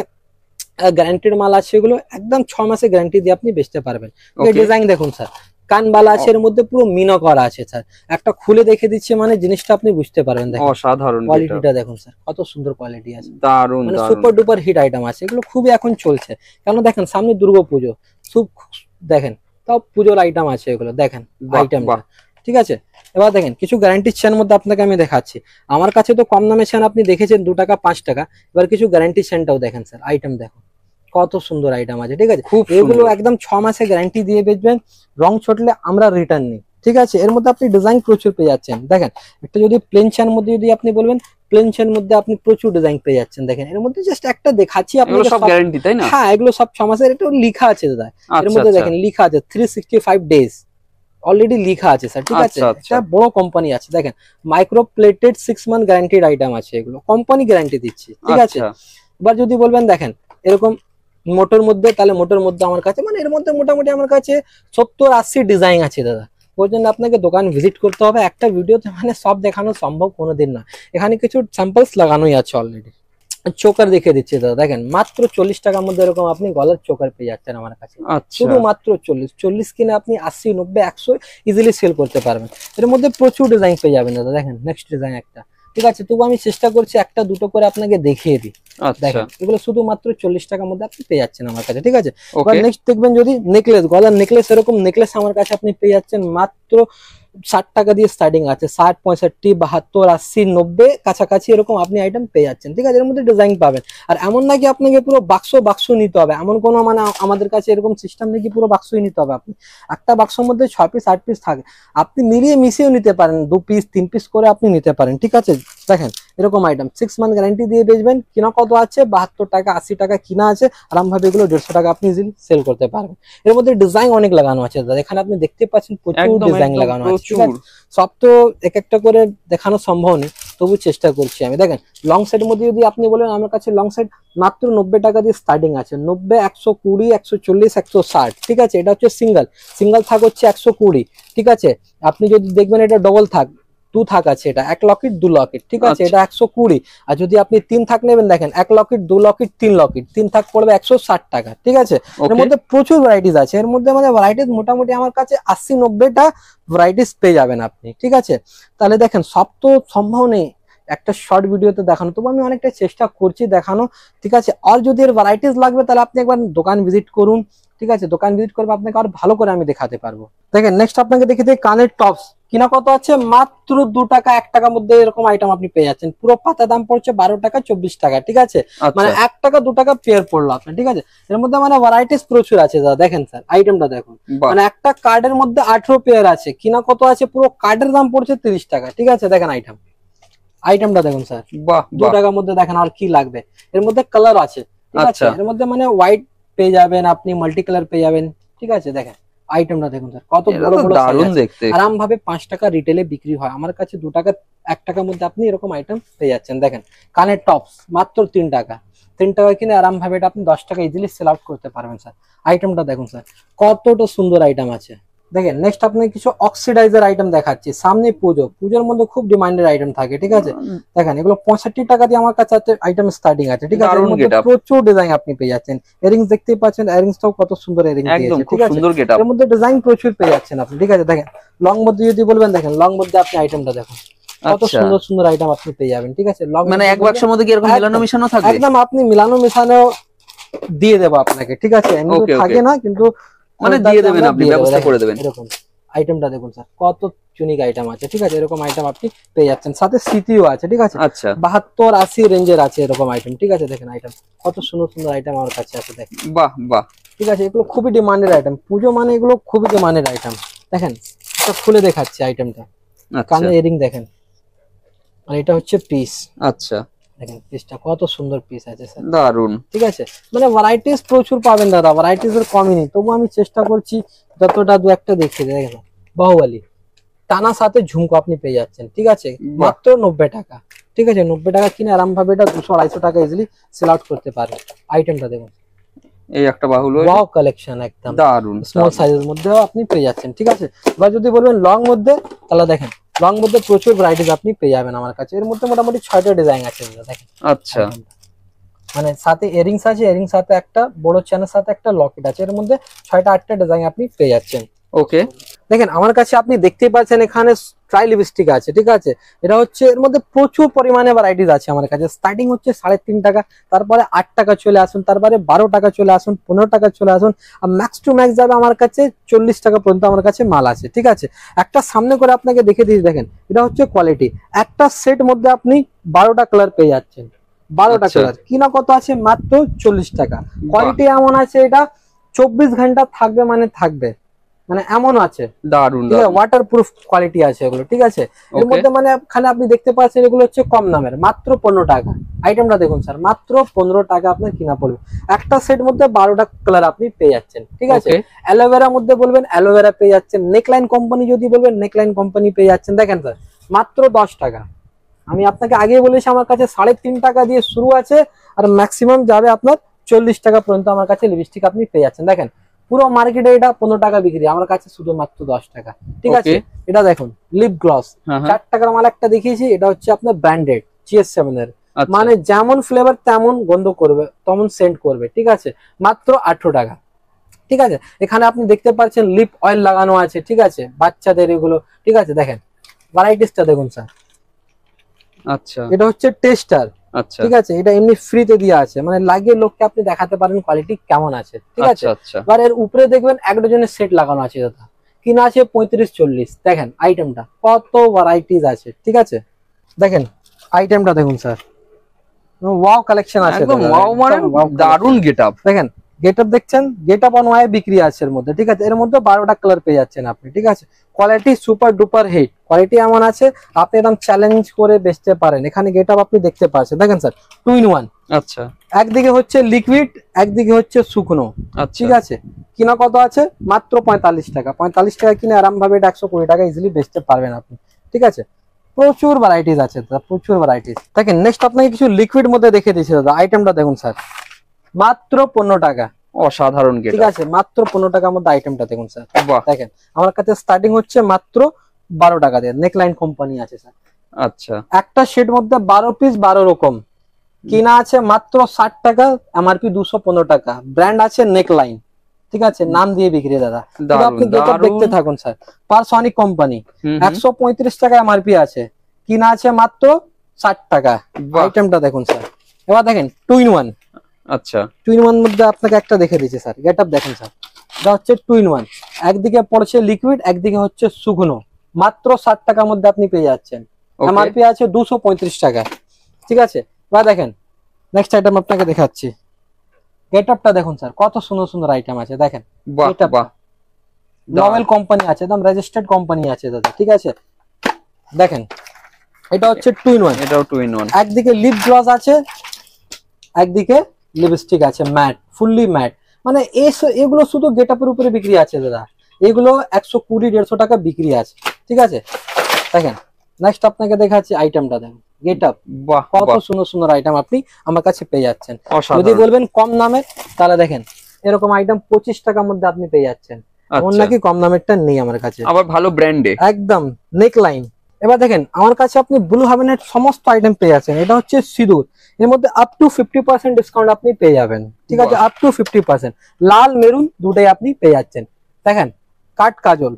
[SPEAKER 1] গ্যারান্টিড মাল আছে, এগুলো একদম 6 মাসের গ্যারান্টি দিয়ে আপনি বেচতে পারবেন। ডিজাইন দেখুন স্যার, কানবালা আছে, এর মধ্যে পুরো মিনো করা আছে স্যার, একটা খুলে দেখে দিচ্ছে মানে জিনিসটা আপনি বুঝতে পারবেন। দেখেন অসাধারণ কোয়ালিটিটা দেখুন স্যার, কত সুন্দর কোয়ালিটি আছে, দারুন, মানে সুপার ডুপার হিট আইটেম আছে এগুলো, খুবই এখন চলছে। কেন দেখেন সামনে দুর্গাপুজো, দেখেন তাও পুজোর আইটেম আছে এগুলো, দেখেন আইটেমটা, ঠিক আছে। এবার দেখেন কিছু গ্যারান্টি চেন মধ্যে আপনাকে আমি দেখাচ্ছি। আমার কাছে তো কম দামে চেন আপনি দেখেছেন 2 টাকা 5 টাকা, এবার কিছু গ্যারান্টি চেনটাও দেখেন স্যার, আইটেম দেখুন কত সুন্দর আইটেম আছে, ঠিক আছে। এগুলো একদম 6 মাসের গ্যারান্টি দিয়ে বেচবেন, রং ছটলে আমরা রিটার্ন নিই, ঠিক আছে। এর মধ্যে আপনি ডিজাইন প্রচুর পেয়ে যাচ্ছেন। দেখেন একটা যদি প্লেন চেন মধ্যে যদি আপনি বলবেন, প্লেন চেন মধ্যে আপনি প্রচুর ডিজাইন পেয়ে যাচ্ছেন। দেখেন এর মধ্যে জাস্ট একটা দেখাচ্ছি আপনাদের, সব গ্যারান্টি তাই না? হ্যাঁ এগুলো সব 6 মাসের, এটা লেখা আছে দাদা এর মধ্যে, দেখেন লেখা আছে 365 ডেজ অলরেডি লেখা আছে স্যার, ঠিক আছে। এটা বড় কোম্পানি আছে, দেখেন micro plated 6 month guaranteed item আছে, এগুলো কোম্পানি গ্যারান্টি দিচ্ছে, ঠিক আছে। এবার যদি বলবেন দেখেন এরকম মোটর মধ্যে, তাহলে মোটর মধ্যে আমার কাছে মানে এর মধ্যে মোটামুটি আমার কাছে 70-80 ডিজাইন আছে দাদা। ওই জন্য আপনাকে দোকান ভিজিট করতে হবে, একটা ভিডিওতে মানে সব দেখানো সম্ভব কোনোদিন না। এখানে কিছু স্যাম্পলস লাগানোই আছে অলরেডি। চোকার দেখে দিচ্ছি দাদা, দেখেন মাত্র 40 টাকার মধ্যে এরকম আপনি গলার চোকার পেয়ে যাচ্ছেন আমার কাছে, শুধু মাত্র 40 কিনে আপনি 80, 90, 100 ইজিলি সেল করতে পারবেন। এর মধ্যে প্রচুর ডিজাইন পেয়ে যাবেন দাদা। দেখেন নেক্সট ডিজাইন একটা, ঠিক আছে। তবু আমি চেষ্টা করছি একটা দুটো করে আপনাকে দেখিয়ে দিই। দেখেন এগুলো শুধুমাত্র 40 টাকার মধ্যে আপনি পেয়ে যাচ্ছেন আমার কাছে, ঠিক আছে। এবার নেক্সট দেখবেন যদি নেকলেস, গলার নেকলেস, এরকম নেকলেস আমার কাছে আপনি পেয়ে যাচ্ছেন মাত্র 60 টাকা দিয়ে স্টার্টিং আছে, 60, 65, 72, 80, 90 কাছাকাছি এরকম আপনি আইটেম পেয়ে যাচ্ছেন, ঠিক আছে। এর মধ্যে ডিজাইন পাবেন। আর এমন নাকি আপনাকে পুরো বাক্স নিতে হবে, এমন কোনো মানে আমাদের কাছে এরকম সিস্টেম নেই পুরো বাক্সই নিতে হবে। আপনি একটা বাক্সের মধ্যে 6 পিস 8 পিস থাকে, আপনি মিলিয়ে মিশিয়েও নিতে পারেন, 2 পিস 3 পিস করে আপনি নিতে পারেন, ঠিক আছে। দেখেন এরকম আইটেম 6 মান্থ গ্যারান্টি দিয়ে বেচবেন, কিনা কত আছে 72 টাকা 80 টাকা কিনা আছে, আরাম ভাবে এগুলো 150 টাকা আপনি ইজিলি সেল করতে পারবেন। এর মধ্যে ডিজাইন অনেক লাগানো আছে দাদা, এখানে আপনি দেখতে পাচ্ছেন প্রচুর ডিজাইন লাগানো আছে, ঠিক আছে। সব তো এক একটা করে দেখানো সম্ভব নেই, তবু চেষ্টা করছি আমি। দেখেন লং সাইড মধ্যে যদি আপনি বলেন, আমার কাছে লং সাইড মাত্র 90 টাকা দিয়ে স্টার্টিং আছে, 90, 120, 140, 160, ঠিক আছে। এটা হচ্ছে সিঙ্গেল থাক হচ্ছে 120, ঠিক আছে। আপনি যদি দেখবেন এটা ডবল থাক 2 থাক আছে, এটা 1 লকেট 2 লকেট, ঠিক আছে,
[SPEAKER 2] আচ্ছা।
[SPEAKER 1] এটা 120। আর যদি আপনি 3 থাক নেবেন, দেখেন 1 লকেট 2 লকেট 3 লকেট, 3 থাক পড়বে 160 টাকা, ঠিক আছে। এর
[SPEAKER 2] ওকে
[SPEAKER 1] মধ্যে প্রচুর ভ্যারাইটিস আছে, এর মধ্যে মানে ভ্যারাইটিস মোটামুটি আমার কাছে 80-90টা ভ্যারাইটিস পেয়ে যাবেন আপনি, ঠিক আছে। তাহলে দেখেন সব তো সম্ভব নেই একটা শর্ট ভিডিওতে দেখানো, তবু আমি অনেকটা চেষ্টা করছি দেখানো, ঠিক আছে। আর যদি এর ভ্যারাইটিস লাগবে তাহলে আপনি একবার দোকান ভিজিট করুন, ঠিক আছে, দোকান ভিজিট করবে আপনাকে আর ভালো করে আমি দেখাতে পারবো। দেখেন নেক্সট আপনাকে দেখে দিই কানের টপস, কিনা কত আছে মাত্র 2 টাকা 1 টাকার মধ্যে এরকম আইটেম আপনি পেয়ে যাচ্ছেন। পুরো পাতা দাম পড়ছে 12 টাকা 24 টাকা, ঠিক আছে, মানে
[SPEAKER 2] আচ্ছা
[SPEAKER 1] 1 টাকা 2 টাকা পেয়ার পড়লো আপনার, ঠিক আছে। এর মধ্যে মানে ভ্যারাইটিস প্রচুর আছে দাদা, দেখেন স্যার আইটেমটা দেখুন,
[SPEAKER 2] বাহ
[SPEAKER 1] মানে একটা কার্ডের মধ্যে 18 পেয়ার আছে, কিনা কত আছে পুরো কার্ডের দাম পড়ছে 30 টাকা, ঠিক আছে। দেখেন আইটেমটা দেখুন স্যার,
[SPEAKER 2] বাহ
[SPEAKER 1] 2
[SPEAKER 2] বাহ
[SPEAKER 1] টাকার মধ্যে দেখেন আর কি লাগবে। এর মধ্যে কালার আছে, ঠিক আছে,
[SPEAKER 2] আচ্ছা।
[SPEAKER 1] এর মধ্যে মানে হোয়াইট পেয়ে যাবেন আপনি, মাল্টি কালার পেয়ে যাবেন, ঠিক আছে। দেখেন আইটেমটা দেখুন স্যার, কত
[SPEAKER 2] এটা
[SPEAKER 1] বড়
[SPEAKER 2] তো
[SPEAKER 1] বড়
[SPEAKER 2] দারুণ
[SPEAKER 1] size আছে।
[SPEAKER 2] দেখতে।
[SPEAKER 1] আরাম ভাবে 5 টাকা রিটেলে বিক্রি হয়, আমার কাছে 2 টাকা 1 টাকার মধ্যে আপনি এরকম আইটেম পেয়ে যাচ্ছেন। দেখেন কানের টপস মাত্র 3 টাকা, 3 টাকা কিনে আরাম ভাবে এটা আপনি 10 টাকা ইজিলি সেল আউট করতে পারবেন স্যার। আইটেমটা দেখুন স্যার, কতটা সুন্দর আইটেম আছে। দেখেন নেক্সট আপনাকে কিছু অক্সিডাইজার আইটেম দেখাচ্ছি, সামনে পুজোর মধ্যে খুব ডিমান্ডেড আইটেম থাকে, ঠিক আছে। দেখেন এগুলো 65 টাকা দিয়ে আমার কাছে আইটেম স্টার্টিং আছে, ঠিক আছে। এর
[SPEAKER 2] দারুণ
[SPEAKER 1] মধ্যে
[SPEAKER 2] getup।
[SPEAKER 1] প্রচুর ডিজাইন আপনি পেয়ে যাচ্ছেন, এয়ারিংস দেখতেই পাচ্ছেন, এয়ারিংসটাও কত সুন্দর এয়ারিং
[SPEAKER 2] একদম
[SPEAKER 1] দিয়েছে,
[SPEAKER 2] খুব
[SPEAKER 1] ঠিক আছে।
[SPEAKER 2] সুন্দর গেটআপ।
[SPEAKER 1] এর মধ্যে ডিজাইন প্রচুর পেয়ে যাচ্ছেন আপনি, ঠিক আছে। দেখেন লং মধ্যে যদি বলবেন, দেখেন লং মধ্যে আপনি আইটেমটা দেখুন, কত
[SPEAKER 2] আচ্ছা
[SPEAKER 1] সুন্দর সুন্দর আইটেম আপনি পেয়ে যাবেন, ঠিক আছে। লং
[SPEAKER 2] মানে এক বাক্সের মধ্যে কি এরকম
[SPEAKER 1] একদম,
[SPEAKER 2] মিলানো মিশানো থাকবে?
[SPEAKER 1] একদম আপনি মিলানো মিশানো দিয়ে দেবো আপনাকে, ঠিক আছে। এমনি
[SPEAKER 2] Okay, okay।
[SPEAKER 1] থাকে না কিন্তু
[SPEAKER 2] মানে দিয়ে দেবেন আপনি,
[SPEAKER 1] দিয়ে দেবো।
[SPEAKER 2] ব্যবস্থা
[SPEAKER 1] দেখেন,
[SPEAKER 2] করে দেবেন।
[SPEAKER 1] এরকম আইটেমটা দেখুন স্যার, কত ইউনিক আইটেম আছে, ঠিক আছে। এরকম আইটেম আপনি পেয়ে যাচ্ছেন, সাথে স্মৃতিও আছে, ঠিক আছে।
[SPEAKER 2] আচ্ছা
[SPEAKER 1] 72-80 রেঞ্জের আছে এরকম আইটেম, ঠিক আছে। দেখেন আইটেম কত সুন্দর সুন্দর আইটেম আমার কাছে আছে, দেখেন,
[SPEAKER 2] বাহ বাহ
[SPEAKER 1] ঠিক আছে। এগুলো খুবই ডিমান্ডেড আইটেম, পুজো মানে এগুলো খুবই ডিমান্ডেড আইটেম। দেখেন এটা খুলে দেখাচ্ছি আইটেমটা,
[SPEAKER 2] আচ্ছা
[SPEAKER 1] কানে এরিং দেখেন, আর এটা হচ্ছে পিস,
[SPEAKER 2] আচ্ছা
[SPEAKER 1] দেখেন পিসটা কত সুন্দর পিস আছে স্যার,
[SPEAKER 2] দারুণ।
[SPEAKER 1] ঠিক আছে। মানে ভ্যারাইটিস প্রচুর পাবেন দাদা, ভ্যারাইটিস এর কমই নেই, তবু আমি চেষ্টা করছি যতটা দু একটা দেখিয়ে দিই। দেখেন বাহুবলী টানা সাথে ঝুমকো আপনি পেয়ে যাচ্ছেন, ঠিক আছে,
[SPEAKER 2] বাহ।
[SPEAKER 1] মাত্র 90 টাকা, ঠিক আছে। 90 টাকা কিনে আরাম ভাবে এটা 200-250 টাকা ইজিলি সেল আউট করতে পারে। আইটেমটা দেখুন,
[SPEAKER 2] এই একটা বাহুল
[SPEAKER 1] ওয়াও কালেকশন, একদম
[SPEAKER 2] দারুণ।
[SPEAKER 1] স্মল সাইজের মধ্যেও আপনি পেয়ে যাচ্ছেন, ঠিক আছে। এবার যদি বলবেন লং মধ্যে, তাহলে দেখেন লং মধ্যে প্রচুর ভ্যারাইটিস আপনি পেয়ে যাবেন আমার কাছে। এর মধ্যে মোটামুটি 6টা ডিজাইন আছে, দেখেন
[SPEAKER 2] আচ্ছা
[SPEAKER 1] মানে সাথে এয়ারিংস আছে, এয়ারিংস সাথে একটা বড় চেনের সাথে একটা লকেট আছে, এর মধ্যে 6টা-8টা ডিজাইন আপনি পেয়ে যাচ্ছেন।
[SPEAKER 2] ওকে
[SPEAKER 1] দেখেন আমার কাছে আপনি দেখতেই পাচ্ছেন এখানে ট্রাই লিপস্টিক আছে, ঠিক আছে। এটা হচ্ছে এর মধ্যে প্রচুর পরিমাণে ভ্যারাইটিস আছে আমার কাছে। স্টার্টিং হচ্ছে 3.5 টাকা, তারপরে 8 টাকা চলে আসুন, তারপরে 12 টাকা চলে আসুন, 15 টাকা চলে আসুন, আর ম্যাক্স টু ম্যাক্স যাবে আমার কাছে 40 টাকা পর্যন্ত আমার কাছে মাল আছে, ঠিক আছে। একটা সামনে করে আপনাকে দেখে দিই, দেখেন এটা হচ্ছে কোয়ালিটি, একটা সেট মধ্যে আপনি 12টা কালার পেয়ে যাচ্ছেন, 12টা
[SPEAKER 2] আচ্ছা।
[SPEAKER 1] কালার, কিনা কত আছে মাত্র 40 টাকা। কোয়ালিটি এমন আছে, এটা 24 ঘন্টা থাকবে, মানে থাকবে, মানে এমন আছে,
[SPEAKER 2] দারুণ
[SPEAKER 1] ঠিক আছে।
[SPEAKER 2] দারুণ।
[SPEAKER 1] ওয়াটার প্রুফ কোয়ালিটি আছে এগুলো, ঠিক আছে। এর
[SPEAKER 2] Okay.
[SPEAKER 1] মধ্যে মানে এখানে আপনি দেখতে পাচ্ছেন এগুলো হচ্ছে কম দামের, মাত্র 15 টাকা। আইটেমটা দেখুন স্যার, মাত্র 15 টাকা আপনার কিনা পড়বে। একটা সেট মধ্যে 12টা কালার আপনি পেয়ে যাচ্ছেন, ঠিক আছে।
[SPEAKER 2] Okay.
[SPEAKER 1] অ্যালোভেরা মধ্যে বলবেন অ্যালোভেরা পেয়ে যাচ্ছেন, নেকলাইন কোম্পানি যদি বলবেন নেকলাইন কোম্পানি পেয়ে যাচ্ছেন। দেখেন স্যার মাত্র 10 টাকা। আমি আপনাকে আগে বলেছি আমার কাছে 3.5 টাকা দিয়ে শুরু আছে, আর ম্যাক্সিমাম যাবে আপনার 40 টাকা পর্যন্ত আমার কাছে লিপস্টিক আপনি পেয়ে যাচ্ছেন। দেখেন পুরো মার্কেটে এটা 15 টাকা বিক্রি, আমার কাছে শুধুমাত্র 10 টাকা, ঠিক আছে।
[SPEAKER 2] Okay.
[SPEAKER 1] এটা দেখুন লিপ গ্লস,
[SPEAKER 2] হ্যাঁ,
[SPEAKER 1] 4 টাকার মাল একটা দেখিয়েছি, এটা হচ্ছে আপনার ব্র্যান্ডেড GS7 এর,
[SPEAKER 2] আচ্ছা।
[SPEAKER 1] মানে যেমন ফ্লেভার তেমন গন্ধ করবে, তেমন সেন্ট করবে, ঠিক আছে, মাত্র 18 টাকা, ঠিক আছে। এখানে আপনি দেখতে পাচ্ছেন লিপ অয়েল লাগানো আছে, ঠিক আছে, বাচ্চাদের এগুলো, ঠিক আছে। দেখেন ভ্যারাইটিসটা দেখুন স্যার,
[SPEAKER 2] আচ্ছা
[SPEAKER 1] এটা হচ্ছে টেস্টার,
[SPEAKER 2] আচ্ছা
[SPEAKER 1] ঠিক আছে। এটা এমনি ফ্রিতে দিয়ে আছে, মানে লাগিয়ে লোককে আপনি দেখাতে পারেন কোয়ালিটি কেমন আছে, ঠিক আছে।
[SPEAKER 2] আচ্ছা আচ্ছা
[SPEAKER 1] এবার এর উপরে দেখবেন 1 ডজনের সেট লাগানো আছে দাদা, কিনা আছে 35-40। দেখেন আইটেমটা কত ভ্যারাইটিস আছে, ঠিক আছে। দেখেন আইটেমটা দেখুন স্যার, ওয়াও কালেকশন আছে
[SPEAKER 2] একদম
[SPEAKER 1] দাদা,
[SPEAKER 2] ওয়াও, মানে
[SPEAKER 1] একদম wow
[SPEAKER 2] দারুণ গেটআপ।
[SPEAKER 1] দেখেন গেটআপ দেখছেন, গেটআপ অন ওয়াই বিক্রি আছে এর মধ্যে, ঠিক আছে। এর মধ্যে 12টা কালার পেয়ে যাচ্ছেন আপনি, ঠিক আছে। Quality super duper hit, quality এমন আছে আপনি একদম চ্যালেঞ্জ করে বেচতে পারেন। এখানে গেটআপ আপনি দেখতে পাচ্ছেন, দেখেন স্যার 2 in 1,
[SPEAKER 2] আচ্ছা
[SPEAKER 1] একদিকে হচ্ছে লিকুইড, একদিকে হচ্ছে শুকনো,
[SPEAKER 2] আচ্ছা
[SPEAKER 1] ঠিক আছে। কিনা কত আছে মাত্র 45 টাকা। 45 টাকা কিনে আরাম ভাবে 120 টাকা ইজিলি বেচতে পারবেন আপনি, ঠিক আছে। প্রচুর ভ্যারাইটিস আছে দাদা, প্রচুর ভ্যারাইটিস। দেখেন নেক্সট আপনাকে কিছু লিকুইড মধ্যে দেখে দিচ্ছি দাদা, আইটেমটা দেখুন স্যার, মাত্র 15 টাকা,
[SPEAKER 2] অসাধারণ
[SPEAKER 1] ঠিক
[SPEAKER 2] গেটআপ।
[SPEAKER 1] আছে। মাত্র 15 টাকার মধ্যে আইটেমটা দেখুন স্যার।
[SPEAKER 2] বাহ
[SPEAKER 1] দেখেন আমার কাছে স্টার্টিং হচ্ছে মাত্র 12 টাকা দিয়ে, নেকলাইন কোম্পানি আছে স্যার।
[SPEAKER 2] আচ্ছা,
[SPEAKER 1] একটা সেট মধ্যে 12 পিস 12 রকম, কিনা আছে মাত্র 60 টাকা, এমআরপি 215 টাকা, ব্র্যান্ড আছে নেকলাইন, ঠিক আছে, নাম দিয়ে বিক্রি দাদা।
[SPEAKER 2] দারুন
[SPEAKER 1] আপনি গেটআপ দেখতে থাকুন স্যার। পারসোনিক কোম্পানি, 135 টাকা এমআরপি আছে, কিনা আছে মাত্র 60 টাকা।
[SPEAKER 2] বাহ।
[SPEAKER 1] আইটেমটা দেখুন স্যার। এবার দেখেন 2 in 1,
[SPEAKER 2] আচ্ছা
[SPEAKER 1] 2 in 1 মধ্যে আপনাকে একটা দেখে দিচ্ছি স্যার, গেটআপ দেখেন স্যার। এটা হচ্ছে 2 in 1, একদিকে পড়ছে লিকুইড, একদিকে হচ্ছে শুকনো, মাত্র 60 টাকার মধ্যে আপনি পেয়ে যাচ্ছেন।
[SPEAKER 2] ওকে,
[SPEAKER 1] এমআরপি আছে 235 টাকা, ঠিক আছে। এবার দেখেন নেক্সট আইটেম আপনাকে দেখাচ্ছি। গেটআপটা দেখুন স্যার, কত সুন্দর সুন্দর আইটেম আছে দেখেন।
[SPEAKER 2] বাহ
[SPEAKER 1] এটা
[SPEAKER 2] বাহ,
[SPEAKER 1] নভেল কোম্পানি আছে, একদম রেজিস্টার্ড কোম্পানি আছে দাদা, ঠিক আছে। দেখেন এটা হচ্ছে 2 in 1,
[SPEAKER 2] এটাও 2 in 1।
[SPEAKER 1] একদিকে লিপ গ্লস আছে, একদিকে লিপস্টিক আছে, ম্যাট, ফুললি ম্যাট। মানে এগুলো শুধু গেটআপের উপরে বিক্রি আছে দাদা, এগুলো 120-150 টাকা বিক্রি আছে, ঠিক আছে। দেখেন নেক্সট আপনাকে দেখাচ্ছি আইটেমটা, দেখেন গেটআপ,
[SPEAKER 2] বাহ
[SPEAKER 1] কত
[SPEAKER 2] বাহ,
[SPEAKER 1] সুন্দর সুন্দর আইটেম আপনি আমার কাছে পেয়ে যাচ্ছেন। যদি
[SPEAKER 2] অসাধারণ।
[SPEAKER 1] বলবেন কম দামে, তাহলে দেখেন এরকম আইটেম 25 টাকার মধ্যে আপনি পেয়ে যাচ্ছেন। এমন
[SPEAKER 2] আচ্ছা,
[SPEAKER 1] নাকি কম দামেরটা নেই আমার কাছে,
[SPEAKER 2] আবার ভালো ব্র্যান্ডে।
[SPEAKER 1] একদম নেকলাইন। এবার দেখেন আমার কাছে আপনি ব্লু হেভেনের সমস্ত আইটেম পেয়ে যাচ্ছেন। এটা হচ্ছে সিঁদুর, এর মধ্যে আপ টু 50% ডিসকাউন্ট আপনি পেয়ে যাবেন, ঠিক আছে,
[SPEAKER 2] বাহ।
[SPEAKER 1] Up to 50%। লাল মেরুন দুটোই আপনি পেয়ে যাচ্ছেন। দেখেন কাট কাজল,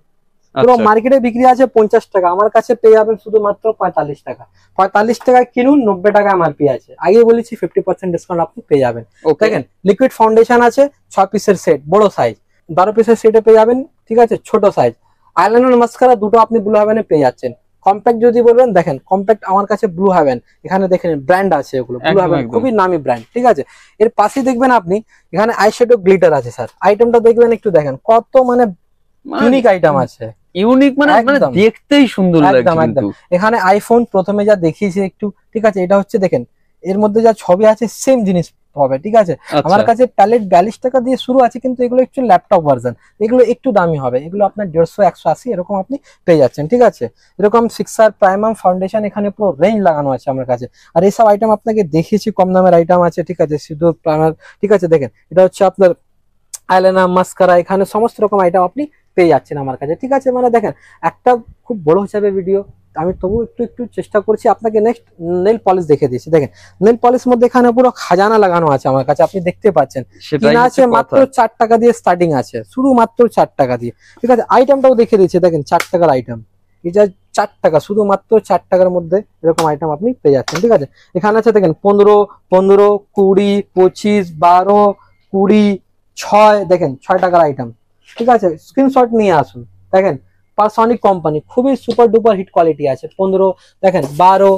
[SPEAKER 1] পুরো
[SPEAKER 2] আচ্ছা,
[SPEAKER 1] মার্কেটে বিক্রি আছে 50 টাকা, আমার কাছে পেয়ে যাবেন শুধুমাত্র 45 টাকা। 45 টাকায় কিনুন, 90 টাকা এমআরপি আছে। আগে বলেছি 50% ডিসকাউন্ট আপনি পেয়ে যাবেন।
[SPEAKER 2] ওকে,
[SPEAKER 1] দেখেন লিকুইড ফাউন্ডেশন আছে 6 পিসের সেট, বড় সাইজ, 12 পিসের সেটে পেয়ে যাবেন, ঠিক আছে, ছোট সাইজ। আইলাইনার মাস্কারা দুটো আপনি ব্লু হেভেনে পেয়ে যাচ্ছেন। কম্প্যাক্ট যদি বলবেন, দেখেন কম্প্যাক্ট আমার কাছে ব্লু হেভেন, এখানে দেখেন ব্র্যান্ড আছে, এগুলো ব্লু
[SPEAKER 2] একদম,
[SPEAKER 1] হেভেন
[SPEAKER 2] একদম।
[SPEAKER 1] খুবই নামি ব্র্যান্ড, ঠিক আছে। এর পাশে দেখবেন আপনি এখানে আইশ্যাডো গ্লিটার আছে স্যার, আইটেমটা দেখবেন একটু, দেখেন কত মানে ইউনিক আইটেম আছে,
[SPEAKER 2] ইউনিক, মানে
[SPEAKER 1] একদম।
[SPEAKER 2] দেখতেই সুন্দর লাগছে
[SPEAKER 1] একদম একদম।
[SPEAKER 2] কিন্তু।
[SPEAKER 1] এখানে আইফোন প্রথমে যা দেখিয়েছে একটু, ঠিক আছে, এটা হচ্ছে দেখেন এর মধ্যে যা ছবি আছে সেম জিনিস হবে, ঠিক আছে। আমার
[SPEAKER 2] আচ্ছা,
[SPEAKER 1] কাছে প্যালেট 42 টাকা দিয়ে শুরু আছে, কিন্তু এগুলো একটু ল্যাপটপ ভার্সন, এগুলো একটু দামি হবে, এগুলো আপনার 150-180 এরকম আপনি পেয়ে যাচ্ছেন, ঠিক আছে। এরকম সিক্সার প্রাইমাম ফাউন্ডেশন এখানে পুরো রেঞ্জ লাগানো আছে আমার কাছে। আর এইসব আইটেম আপনাকে দেখিয়েছি, কম দামের আইটেম আছে, ঠিক আছে, সিঁদুর প্রাইমার, ঠিক আছে। দেখেন এটা হচ্ছে আপনার আইলাইনার মাস্কারা, এখানে সমস্ত রকম আইটেম আপনি পেয়ে যাচ্ছেন আমার কাছে, ঠিক আছে। মানে দেখেন একটা খুব বড় হিসাবে ভিডিও, আমি তবু একটু একটু চেষ্টা করছি আপনাকে। নেক্সট নেল পলিশ দেখে দিয়েছি, দেখেন নেল পলিশ মধ্যে এখানে পুরো খাজানা লাগানো আছে আমার কাছে, আপনি দেখতে পাচ্ছেন।
[SPEAKER 2] সেটাই
[SPEAKER 1] কিনা
[SPEAKER 2] হচ্ছে
[SPEAKER 1] আছে মাত্র
[SPEAKER 2] কথা।
[SPEAKER 1] 4 টাকা দিয়ে স্টার্টিং আছে, শুধু মাত্র 4 টাকা দিয়ে, ঠিক আছে। আইটেমটাও দেখে দিয়েছি, দেখেন 4 টাকার আইটেম, এটা 4 টাকা, শুধুমাত্র 4 টাকার মধ্যে এরকম আইটেম আপনি পেয়ে যাচ্ছেন, ঠিক আছে। এখানে আছে দেখেন 15, 15, 20, 25, 12, 20, 6, দেখেন 6 টাকার আইটেম, ঠিক আছে। স্ক্রিনশট নিয়ে আসুন। দেখেন পারসোনিক কোম্পানি, খুবই সুপার ডুপার হিট কোয়ালিটি আছে। 15, দেখেন 12,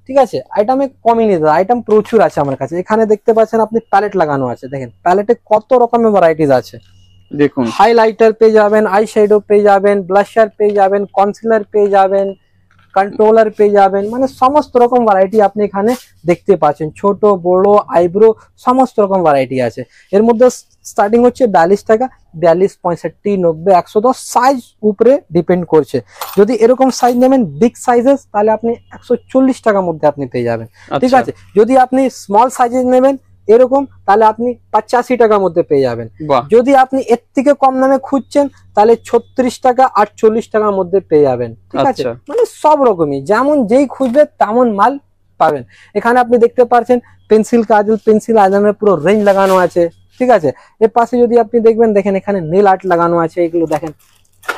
[SPEAKER 1] ঠিক আছে। আইটেমে কমই নিতে, আইটেম প্রচুর আছে আমার কাছে। এখানে দেখতে পাচ্ছেন আপনি প্যালেট লাগানো আছে, দেখেন প্যালেটে কত রকমের ভ্যারাইটিস আছে।
[SPEAKER 2] দেখুন,
[SPEAKER 1] হাইলাইটার পেয়ে যাবেন, আই শ্যাডো পেয়ে যাবেন, ব্লাশার পেয়ে যাবেন, কনসিলার পেয়ে যাবেন, কন্ট্রোলার পেয়ে যাবেন, মানে সমস্ত রকম ভ্যারাইটি আপনি এখানে দেখতে পাচ্ছেন। ছোট বড় আইব্রো সমস্ত রকম ভ্যারাইটি আছে। এর মধ্যে স্টার্টিং হচ্ছে 42 টাকা, 42, 65, 90, 110, সাইজ উপরে ডিপেন্ড করছে। যদি এরকম সাইজ নেবেন বিগ সাইজেস, তাহলে আপনি 140 টাকার মধ্যে আপনি পেয়ে যাবেন, ঠিক
[SPEAKER 2] আচ্ছা,
[SPEAKER 1] আছে। যদি আপনি স্মল সাইজের নেবেন এরকম, তাহলে আপনি 85 টাকার মধ্যে পেয়ে যাবেন।
[SPEAKER 2] বাহ,
[SPEAKER 1] যদি আপনি এর থেকে কম দামে খুঁজছেন, তাহলে 36 টাকা, 48 টাকার মধ্যে পেয়ে যাবেন, ঠিক আছে।
[SPEAKER 2] আচ্ছা,
[SPEAKER 1] মানে সব রকমই, যেমন যেই খুঁজবে তেমন মাল পাবেন। এখানে আপনি দেখতে পাচ্ছেন পেন্সিল, কাজল, পেন্সিল, আইলাইনার পুরো রেঞ্জ লাগানো আছে, ঠিক আছে। এর পাশে যদি আপনি দেখবেন, দেখেন এখানে নেল আর্ট লাগানো আছে, এগুলো দেখেন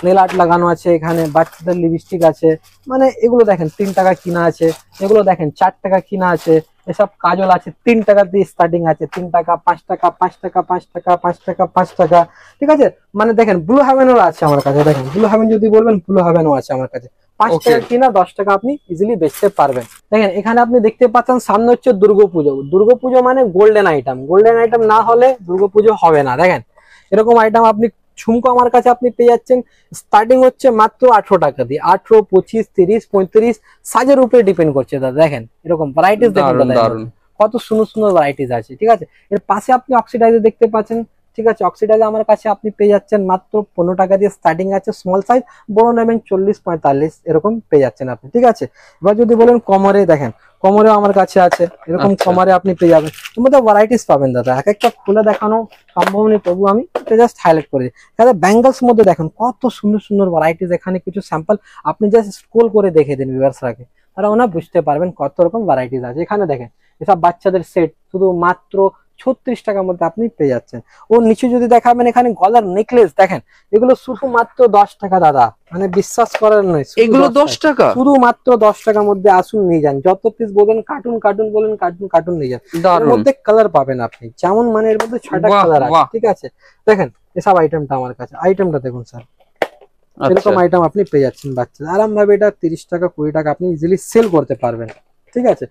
[SPEAKER 1] নেল আর্ট লাগানো আছে, এখানে বাচ্চাদের লিপস্টিক আছে, মানে এগুলো দেখেন 3 টাকা কিনা আছে, এগুলো দেখেন 4 টাকা কিনা আছে। এসব কাজল আছে 3 টাকা দিয়ে স্টার্টিং আছে, 3 টাকা, 5 টাকা, 5 টাকা, 5 টাকা, 5 টাকা, 5 টাকা, ঠিক আছে। মানে দেখেন ব্লু হেভেনও আছে আমার কাছে, দেখেন ব্লু হেভেন যদি বলবেন, ব্লু হেভেনও আছে আমার কাছে। 5
[SPEAKER 2] Okay.
[SPEAKER 1] টাকা কিনা 10 টাকা আপনি ইজিলি বেচতে পারবেন। দেখেন এখানে আপনি দেখতে পাচ্ছেন সামনে হচ্ছে দুর্গাপুজো। দুর্গাপুজো মানে গোল্ডেন আইটেম, গোল্ডেন আইটেম না হলে দুর্গাপুজো হবে না। দেখেন এরকম আইটেম আপনি ঝুমকো আমার কাছে আপনি পেয়ে যাচ্ছেন, স্টার্টিং হচ্ছে মাত্র 18 টাকা দিয়ে, 18, 25, 30, 35 সাইজের উপরে ডিপেন্ড করছে দাদা। দেখেন এরকম ভ্যারাইটিস দেখুন
[SPEAKER 2] দারুন
[SPEAKER 1] দাদা,
[SPEAKER 2] দারুন।
[SPEAKER 1] কত সুন্দর সুন্দর ভ্যারাইটিস আছে, ঠিক আছে। এর পাশে আপনি অক্সিডাইজার দেখতে পাচ্ছেন, ঠিক আছে। অক্সিডাইজ আমার কাছে আপনি পেয়ে যাচ্ছেন মাত্র 15 টাকা দিয়ে স্টার্টিং আছে, স্মল সাইজ, বড় নেবেন 40-45 এরকম পেয়ে যাচ্ছেন আপনি, ঠিক আছে। এবার যদি বলেন কমরে, দেখেন কমরেও আমার কাছে আছে এরকম,
[SPEAKER 2] আচ্ছা।
[SPEAKER 1] কমরে আপনি পেয়ে যাবেন। এর মধ্যে ভ্যারাইটিস পাবেন দাদা, এক একটা খুলে দেখানো সম্ভব নেই, তবু আমি এটা জাস্ট হাইলাইট করে দিই। তাহলে ব্যাঙ্গলস মধ্যে দেখেন কত সুন্দর সুন্দর ভ্যারাইটিস, এখানে কিছু স্যাম্পল আপনি জাস্ট স্ক্রল করে দেখে দিন ভিউয়ার্সরাকে, তারা ওনা বুঝতে পারবেন কত রকম ভ্যারাইটিস আছে। এখানে দেখেন এসব বাচ্চাদের সেট শুধু মাত্র 36 টাকার মধ্যে আপনি পেয়ে যাচ্ছেন। ওর নিচে যদি দেখাবেন এখানে গলার নেকলেস দেখেন, এগুলো শুধু মাত্র 10 টাকা দাদা, মানে বিশ্বাস করার নয়,
[SPEAKER 2] এগুলো 10 টাকা,
[SPEAKER 1] শুধু মাত্র 10 টাকার মধ্যে। আসুন নিয়ে যান, যত পিস বলেন কার্টুন কার্টুন বলেন, কার্টুন কার্টুন নিয়ে যান। এর মধ্যে কালার পাবেন আপনি যেমন, মানে এর মধ্যে 6টা কালার আছে, ঠিক আছে। দেখেন এসব আইটেমটা আমার কাছে, আইটেমটা দেখুন স্যার, এরকম আইটেম আপনি পেয়ে যাচ্ছেন বাচ্চা আরাম ভাবে। এটা 30 টাকা 20 টাকা আপনি ইজিলি সেল করতে পারবেন, ঠিক আছে।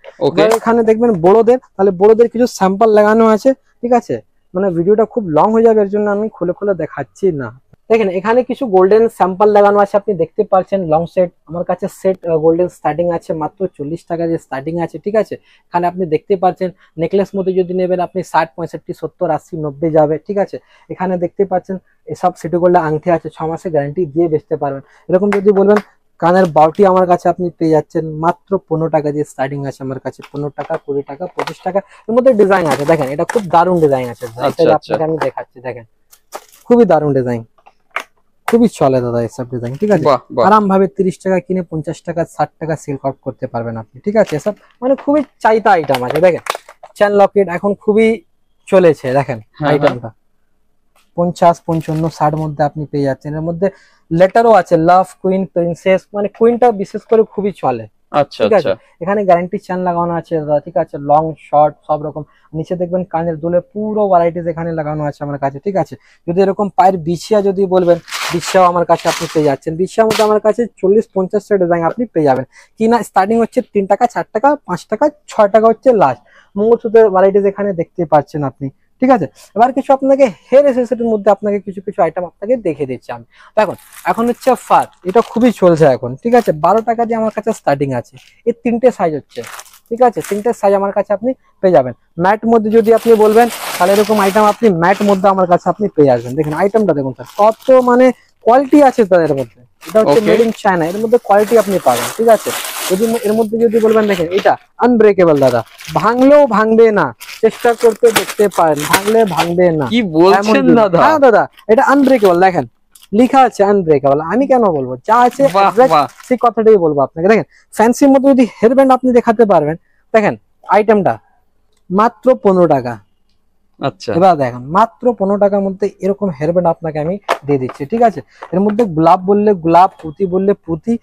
[SPEAKER 1] এখানে দেখবেন বড়দের, তাহলে বড়দের কিছু স্যাম্পল লাগানো আছে, ঠিক আছে। মানে ভিডিওটা খুব লং হয়ে যাবে, এর জন্য আমি খুলে খুলে দেখাচ্ছি না। দেখেন এখানে কিছু গোল্ডেন স্যাম্পল লাগানো আছে, আপনি দেখতে পাচ্ছেন লং সেট আমার কাছে। সেট গোল্ডেন স্টার্টিং আছে মাত্র 40 টাকা দিয়ে স্টার্টিং আছে, ঠিক আছে। এখানে আপনি দেখতে পাচ্ছেন নেকলেস মধ্যে যদি নেবেন আপনি 60, 65, 70, 80, 90 যাবে, ঠিক আছে। এখানে দেখতে পাচ্ছেন এসব সিটি গোল্ডের আংটি আছে, 6 মাসের গ্যারান্টি দিয়ে বেচতে পারবেন। এরকম যদি বলবেন কানের বাউটি আমার কাছে আপনি পেয়ে যাচ্ছেন মাত্র 15 টাকা দিয়ে স্টার্টিং আছে আমার কাছে, 15 টাকা, 20 টাকা, 25 টাকা। এর মধ্যে ডিজাইন আছে, দেখেন এটা খুব দারুণ ডিজাইন আছে, আপনাকে আমি দেখাচ্ছি। দেখেন খুবই দারুণ ডিজাইন, খুবই চলে দাদা এসব ডিজাইন, ঠিক আছে। আরাম ভাবে 30 টাকা কিনে 50 টাকা 60 টাকা সেল করতে পারবেন আপনি, ঠিক আছে। এসব মানে খুবই চাহিদা আইটেম আছে। দেখেন চেন লকেট এখন খুবই চলেছে, দেখেন আইটেমটা 50, 55, 60 মধ্যে আপনি পেয়ে যাচ্ছেন। এর মধ্যে লেটারও আছে, লাভ, কুইন, প্রিন্সেস, মানে কুইনটা বিশেষ করে খুবই চলে, ঠিক আছে। এখানে গ্যারান্টি চেন লাগানো আছে দাদা, ঠিক আছে। লং শর্ট সব রকম। নিচে দেখবেন কানের দুলে পুরো ভ্যারাইটিস এখানে লাগানো আছে আমার কাছে, ঠিক আছে। যদি এরকম পায়ের বিছিয়া যদি বলবেন, বিছিয়াও আমার কাছে আপনি পেয়ে যাচ্ছেন। বিছিয়ার মধ্যে আমার কাছে 40-50টা ডিজাইন আপনি পেয়ে যাবেন। কিনা স্টার্টিং হচ্ছে 3 টাকা, 4 টাকা, 5 টাকা, 6 টাকা হচ্ছে লাস্ট। মঙ্গলসূত্রের ভ্যারাইটিস এখানে দেখতে পাচ্ছেন আপনি, ঠিক আছে। এবার কিছু আপনাকে হেয়ার অ্যাক্সেসরির মধ্যে আপনাকে কিছু কিছু আইটেম আপনাকে দেখে দিচ্ছি আমি। দেখুন এখন হচ্ছে ফার, এটা খুবই চলছে এখন, ঠিক আছে। 12 টাকা দিয়ে আমার কাছে স্টার্টিং আছে। এর 3টে সাইজ হচ্ছে, ঠিক আছে। 3টে সাইজ আমার কাছে আপনি পেয়ে যাবেন। ম্যাট মধ্যে যদি আপনি বলবেন তাহলে এরকম আইটেম আপনি ম্যাট মধ্যে আমার কাছে আপনি পেয়ে আসবেন। দেখেন আইটেমটা দেখুন স্যার, কত মানে কোয়ালিটি আছে তাদের মধ্যে। এটা হচ্ছে মেড ইন চায়না, এর মধ্যে কোয়ালিটি আপনি পাবেন, ঠিক আছে। যদি এর মধ্যে যদি বলবেন, দেখেন এটা আনব্রেকেবল দাদা, ভাঙলেও ভাঙবে না, চেষ্টা করতে দেখতে পারেন, ভাঙলে ভাঙবে না।
[SPEAKER 2] কি বলছেন দাদা?
[SPEAKER 1] হ্যাঁ দাদা, এটা আনব্রেকেবল, দেখেন লেখা আছে আনব্রেকেবল। আমি কেন বলবো, যা আছে সেই কথাটাই বলবো আপনাকে। দেখেন ফ্যান্সির মধ্যে যদি হেয়ার ব্যান্ড আপনি দেখাতে পারবেন, দেখেন আইটেমটা মাত্র 15 টাকা।
[SPEAKER 2] আচ্ছা,
[SPEAKER 1] এবার দেখেন মাত্র 15 টাকার মধ্যে এরকম হেয়ার ব্যান্ড আপনাকে আমি দিয়ে দিচ্ছি, ঠিক আছে। এর মধ্যে গোলাপ বললে গোলাপ, পুঁতি বললে পুঁতি,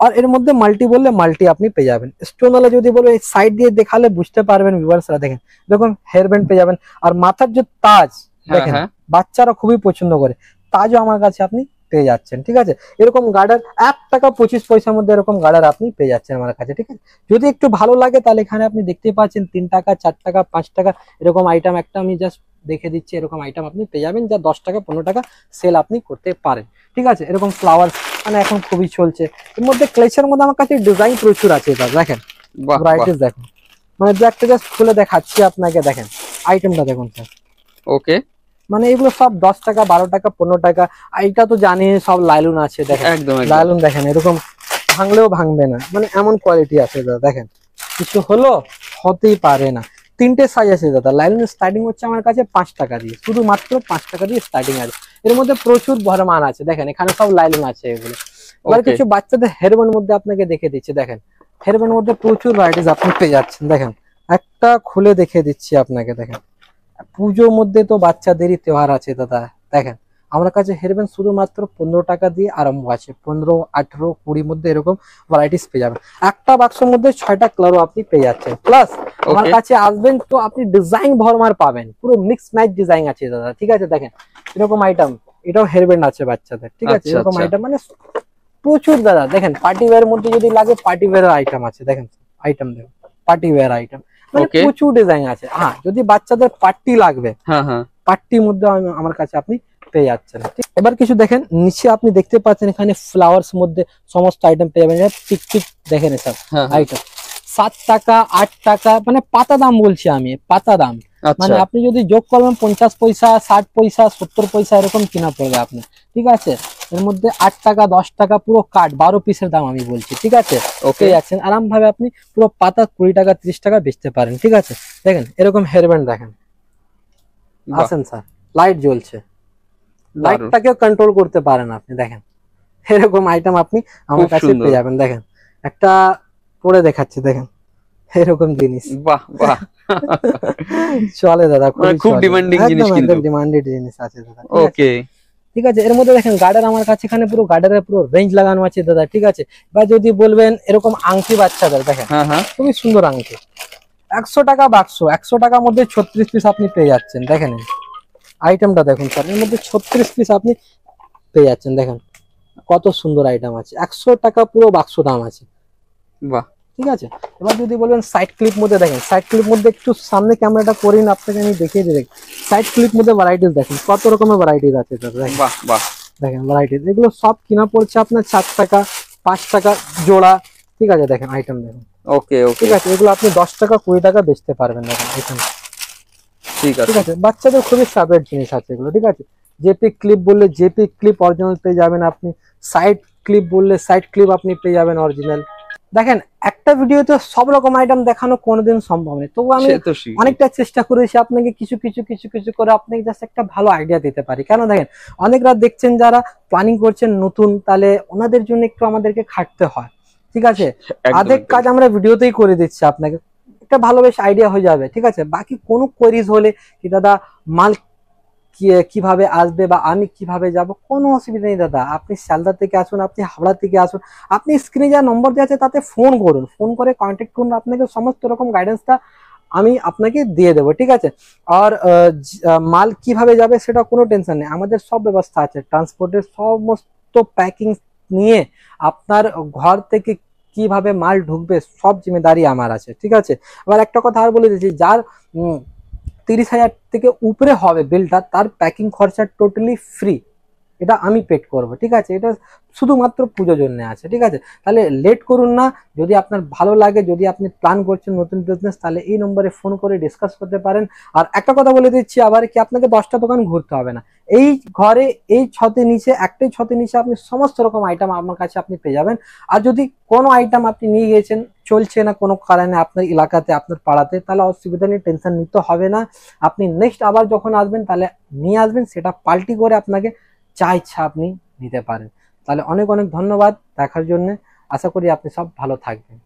[SPEAKER 1] আর এর মধ্যে মাল্টি বললে মাল্টি আপনি পেয়ে যাবেন। স্টোন ওয়ালা যদি বলবো সাইড দিয়ে দেখালে বুঝতে পারবেন ভিউয়ার্সরা। দেখেন এরকম হেয়ার ব্যান্ড পেয়ে যাবেন। আর মাথার যে তাজ দেখেন, বাচ্চারা খুবই পছন্দ করে, তাজও আমার কাছে আপনি পেয়ে যাচ্ছেন, ঠিক আছে। এরকম গার্ডার 1 টাকা 25 পয়সার মধ্যে এরকম গার্ডার আপনি পেয়ে যাচ্ছেন আমার কাছে, ঠিক আছে। যদি একটু ভালো লাগে তাহলে এখানে আপনি দেখতে পাচ্ছেন 3 টাকা, 4 টাকা, 5 টাকা এরকম আইটেম একটা আমি জাস্ট দেখে দিচ্ছি। এরকম আইটেম আপনি পেয়ে যাবেন যা 10 টাকা 15 টাকা সেল আপনি করতে পারেন, ঠিক আছে। এরকম ফ্লাওয়ার মানে এখন খুবই চলছে। এর মধ্যে ক্লেচের মধ্যে আমার কাছে ডিজাইন প্রচুর আছে, এটা দেখেন ভ্যারাইটিস দেখুন, মানে যে একটা জাস্ট খুলে দেখাচ্ছি আপনাকে। দেখেন আইটেমটা দেখুন স্যার,
[SPEAKER 2] ওকে।
[SPEAKER 1] মানে এগুলো সব 10 টাকা, 12 টাকা, 15 টাকা। এইটা তো জানি সব লাইলুন আছে, দেখেন লাইলুন, দেখেন এরকম ভাঙলেও ভাঙবে না, মানে এমন কোয়ালিটি আছে দাদা। দেখেন কিছু হলো হতেই পারে না। 3টে সাইজ আছে দাদা। লাইলুন স্টার্টিং হচ্ছে আমার কাছে 5 টাকা দিয়ে, শুধু মাত্র 5 টাকা দিয়ে স্টার্টিং আছে। এর মধ্যে প্রচুর ভরমান আছে, দেখেন এখানে সব লাইলুন আছে এগুলো। এবার কিছু বাচ্চাদের হেয়ারব্যান্ড মধ্যে আপনাকে দেখে দিচ্ছি। দেখেন হেয়ারব্যান্ড মধ্যে প্রচুর ভ্যারাইটিস আপনি পেয়ে যাচ্ছেন। দেখেন একটা খুলে দেখে দিচ্ছি আপনাকে। দেখেন পুজোর মধ্যে তো বাচ্চাদেরই त्योहार আছে দাদা। দেখেন আমার কাছে হেয়ারব্যান্ড শুধুমাত্র 15 টাকা দিয়ে আরম্ভ আছে। 15, 18, 20 মধ্যে এরকম ভ্যারাইটিস পেয়ে যাবেন। একটা বাক্সের মধ্যে 6টা কালারও আপনি পেয়ে যাচ্ছেন। প্লাস আমার কাছে আসবেন তো আপনি ডিজাইন ভরমার পাবেন, পুরো মিক্স ম্যাচ ডিজাইন আছে দাদা, ঠিক আছে। দেখেন এরকম আইটেম, এটাও হেয়ারব্যান্ড আছে বাচ্চাদের, ঠিক আছে। এরকম আইটেম মানে প্রচুর দাদা। দেখেন পার্টি ওয়্যার মধ্যে যদি লাগে পার্টি ওয়্যার আইটেম আছে। দেখেন আইটেম দেখুন, পার্টি ওয়্যার আইটেম মানে প্রচুর ডিজাইন আছে। হ্যাঁ যদি বাচ্চাদের পার্টি লাগবে, পার্টির মধ্যে আমার কাছে আপনি পেয়ে যাচ্ছেন। এবার কিছু দেখেন নিচে আপনি দেখতে পাচ্ছেন এখানে ফ্লাওয়ার্স মধ্যে সমস্ত আইটেম পেয়ে যাবেন। পিক পিক দেখেন এসব আইটেম 7 টাকা, 8 টাকা, মানে পাতা দাম বলছি আমি, পাতা দাম। মানে
[SPEAKER 2] আচ্ছা
[SPEAKER 1] আপনি যদি যোগ করবেন 50 পয়সা 60 পয়সা 70 পয়সা এরকম কিনা পড়বে আপনার, ঠিক আছে। এর মধ্যে 8 টাকা 10 টাকা পুরো কাঠ 12 পিসের দাম আমি বলছি, ঠিক আছে।
[SPEAKER 2] ওকে
[SPEAKER 1] পেয়ে যাচ্ছেন আরাম ভাবে, আপনি পুরো পাতা 20 টাকা 30 টাকা বেচতে পারেন, ঠিক আছে। দেখেন এরকম হেয়ারব্যান্ড দেখেন,
[SPEAKER 2] বাহ
[SPEAKER 1] আসেন স্যার, লাইট জ্বলছে,
[SPEAKER 2] দারুণ
[SPEAKER 1] লাইটটাকেও কন্ট্রোল করতে পারেন আপনি। দেখেন এরকম আইটেম আপনি আমার
[SPEAKER 2] খুব
[SPEAKER 1] কাছে
[SPEAKER 2] সুন্দর
[SPEAKER 1] পেয়ে যাবেন। দেখেন একটা পরে দেখাচ্ছি, দেখেন এরকম জিনিস
[SPEAKER 2] বাহ বাহ
[SPEAKER 1] চলে দাদা,
[SPEAKER 2] মানে খুব
[SPEAKER 1] চলে।
[SPEAKER 2] ডিমান্ডিং জিনিস
[SPEAKER 1] একদম
[SPEAKER 2] কিন্তু
[SPEAKER 1] একদম ডিমান্ডেড জিনিস আছে দাদা, ঠিক আছে।
[SPEAKER 2] ওকে
[SPEAKER 1] ঠিক আছে, এর মধ্যে দেখেন গার্ডার আমার কাছে এখানে পুরো গার্ডারের পুরো রেঞ্জ লাগানো আছে দাদা, ঠিক আছে। বা যদি বলবেন এরকম আংটি বাচ্চাদের, দেখেন
[SPEAKER 2] হ্যাঁ হ্যাঁ
[SPEAKER 1] খুবই সুন্দর আংটি, 100 টাকা বাক্স, 100 টাকার মধ্যে 36 পিস আপনি পেয়ে যাচ্ছেন। দেখেন আইটেমটা দেখুন স্যার, এর মধ্যে 36 পিস আপনি পেয়ে যাচ্ছেন। দেখেন কত সুন্দর আইটেম আছে, 100 টাকা পুরো বাক্স দাম আছে,
[SPEAKER 2] বাহ
[SPEAKER 1] ঠিক আছে। এবার যদি বলবেন সাইড ক্লিপ মধ্যে, দেখেন সাইড ক্লিপ মধ্যে একটু সামনে ক্যামেরাটা করিন, আপনাকে আমি দেখিয়ে দিই। সাইড ক্লিপ মধ্যে ভ্যারাইটিস দেখেন, কত রকমের ভ্যারাইটিস আছে দাদা। দেখেন
[SPEAKER 2] বাহ বাহ
[SPEAKER 1] দেখেন ভ্যারাইটিস, এগুলো সব কিনা পড়ছে আপনার 4 টাকা 5 টাকা জোড়া, ঠিক আছে। দেখেন আইটেম দেখেন,
[SPEAKER 2] ওকে ওকে
[SPEAKER 1] ঠিক আছে। এগুলো আপনি 10 টাকা 20 টাকা বেচতে পারবেন। দেখেন এখানে,
[SPEAKER 2] ঠিক
[SPEAKER 1] ঠিক
[SPEAKER 2] আছে
[SPEAKER 1] আছে। বাচ্চাদের খুবই ফেভারিট জিনিস আছে এগুলো, ঠিক আছে। জেপি ক্লিপ বললে জেপি ক্লিপ অরিজিনাল পেয়ে যাবেন আপনি, সাইড ক্লিপ বললে সাইড ক্লিপ আপনি পেয়ে যাবেন অরিজিনাল। দেখেন একটা ভিডিওতে সব রকম আইটেম দেখানো কোনোদিন সম্ভব নেই, তবু আমি
[SPEAKER 2] সে তো ঠিক
[SPEAKER 1] অনেকটা চেষ্টা করেছি আপনাকে কিছু কিছু কিছু কিছু করে আপনাকে জাস্ট একটা ভালো আইডিয়া দিতে পারি। কেন দেখেন অনেকরা দেখছেন যারা প্ল্যানিং করছেন নতুন, তাহলে ওনাদের জন্য একটু আমাদেরকে খাটতে হয়, ঠিক আছে।
[SPEAKER 2] একদম
[SPEAKER 1] অর্ধেক
[SPEAKER 2] একদম।
[SPEAKER 1] কাজ আমরা ভিডিওতেই করে দিচ্ছি আপনাকে, একটা ভালো বেশ আইডিয়া হয়ে যাবে, ঠিক আছে। বাকি কোনো কোয়েরিজ হলে কি দাদা মাল কিভাবে আসবে বা আমি কিভাবে যাব, কোনো অসুবিধা নেই দাদা। আপনি শিয়ালদা থেকে আসুন, আপনি হাওড়া থেকে আসুন, আপনি স্ক্রিনে যা নম্বর দেওয়া আছে তাতে ফোন করুন, ফোন করে কন্ট্যাক্ট করুন, আপনাকে সমস্ত রকম গাইডেন্সটা আমি আপনাকে দিয়ে দেবো, ঠিক আছে। আর মাল কিভাবে যাবে সেটা কোনো টেনশন নেই, আমাদের সব ব্যবস্থা আছে, ট্রান্সপোর্টের সমস্ত প্যাকিং নিয়ে আপনার ঘর থেকে কিভাবে মাল ঢুকবে সব জিম্মেদারি আমার আছে, ঠিক আছে। আবার একটা কথা আর বলে দিচ্ছি, যার 30,000 থেকে উপরে হবে বিলটা, তার প্যাকিং খরচা টোটালি ফ্রি, এটা আমি পেড করব, ঠিক আছে। এটা শুধুমাত্র পুজোর জন্য আছে, ঠিক আছে। তাহলে লেট করুন না, যদি আপনার ভালো লাগে, যদি আপনি প্ল্যান করছেন নতুন বিজনেস, তাহলে এই নম্বরে ফোন করে ডিসকাস করতে পারেন। আর একটা কথা বলে দিচ্ছি আবার, কি আপনাকে 10টা দোকান ঘুরতে হবে না, এই ঘরে এই ছতে নিচে একটাই ছতে নিচে আপনি সমস্ত রকম আইটেম আমার কাছে আপনি পেয়ে যাবেন। আর যদি কোনো আইটেম আপনি নিয়ে গেছেন চলছে না কোনো কারণে আপনার এলাকাতে আপনার পাড়াতে, তাহলে অসুবিধা নেই, টেনশন নিতে হবে না। আপনি নেক্সট আবার যখন আসবেন তাহলে নিয়ে আসবেন, সেটা পাল্টি করে আপনাকে যা ইচ্ছা আপনি নিতে পারেন। তাহলে অনেক অনেক ধন্যবাদ দেখার জন্য, আশা করি আপনি সব ভালো থাকবেন।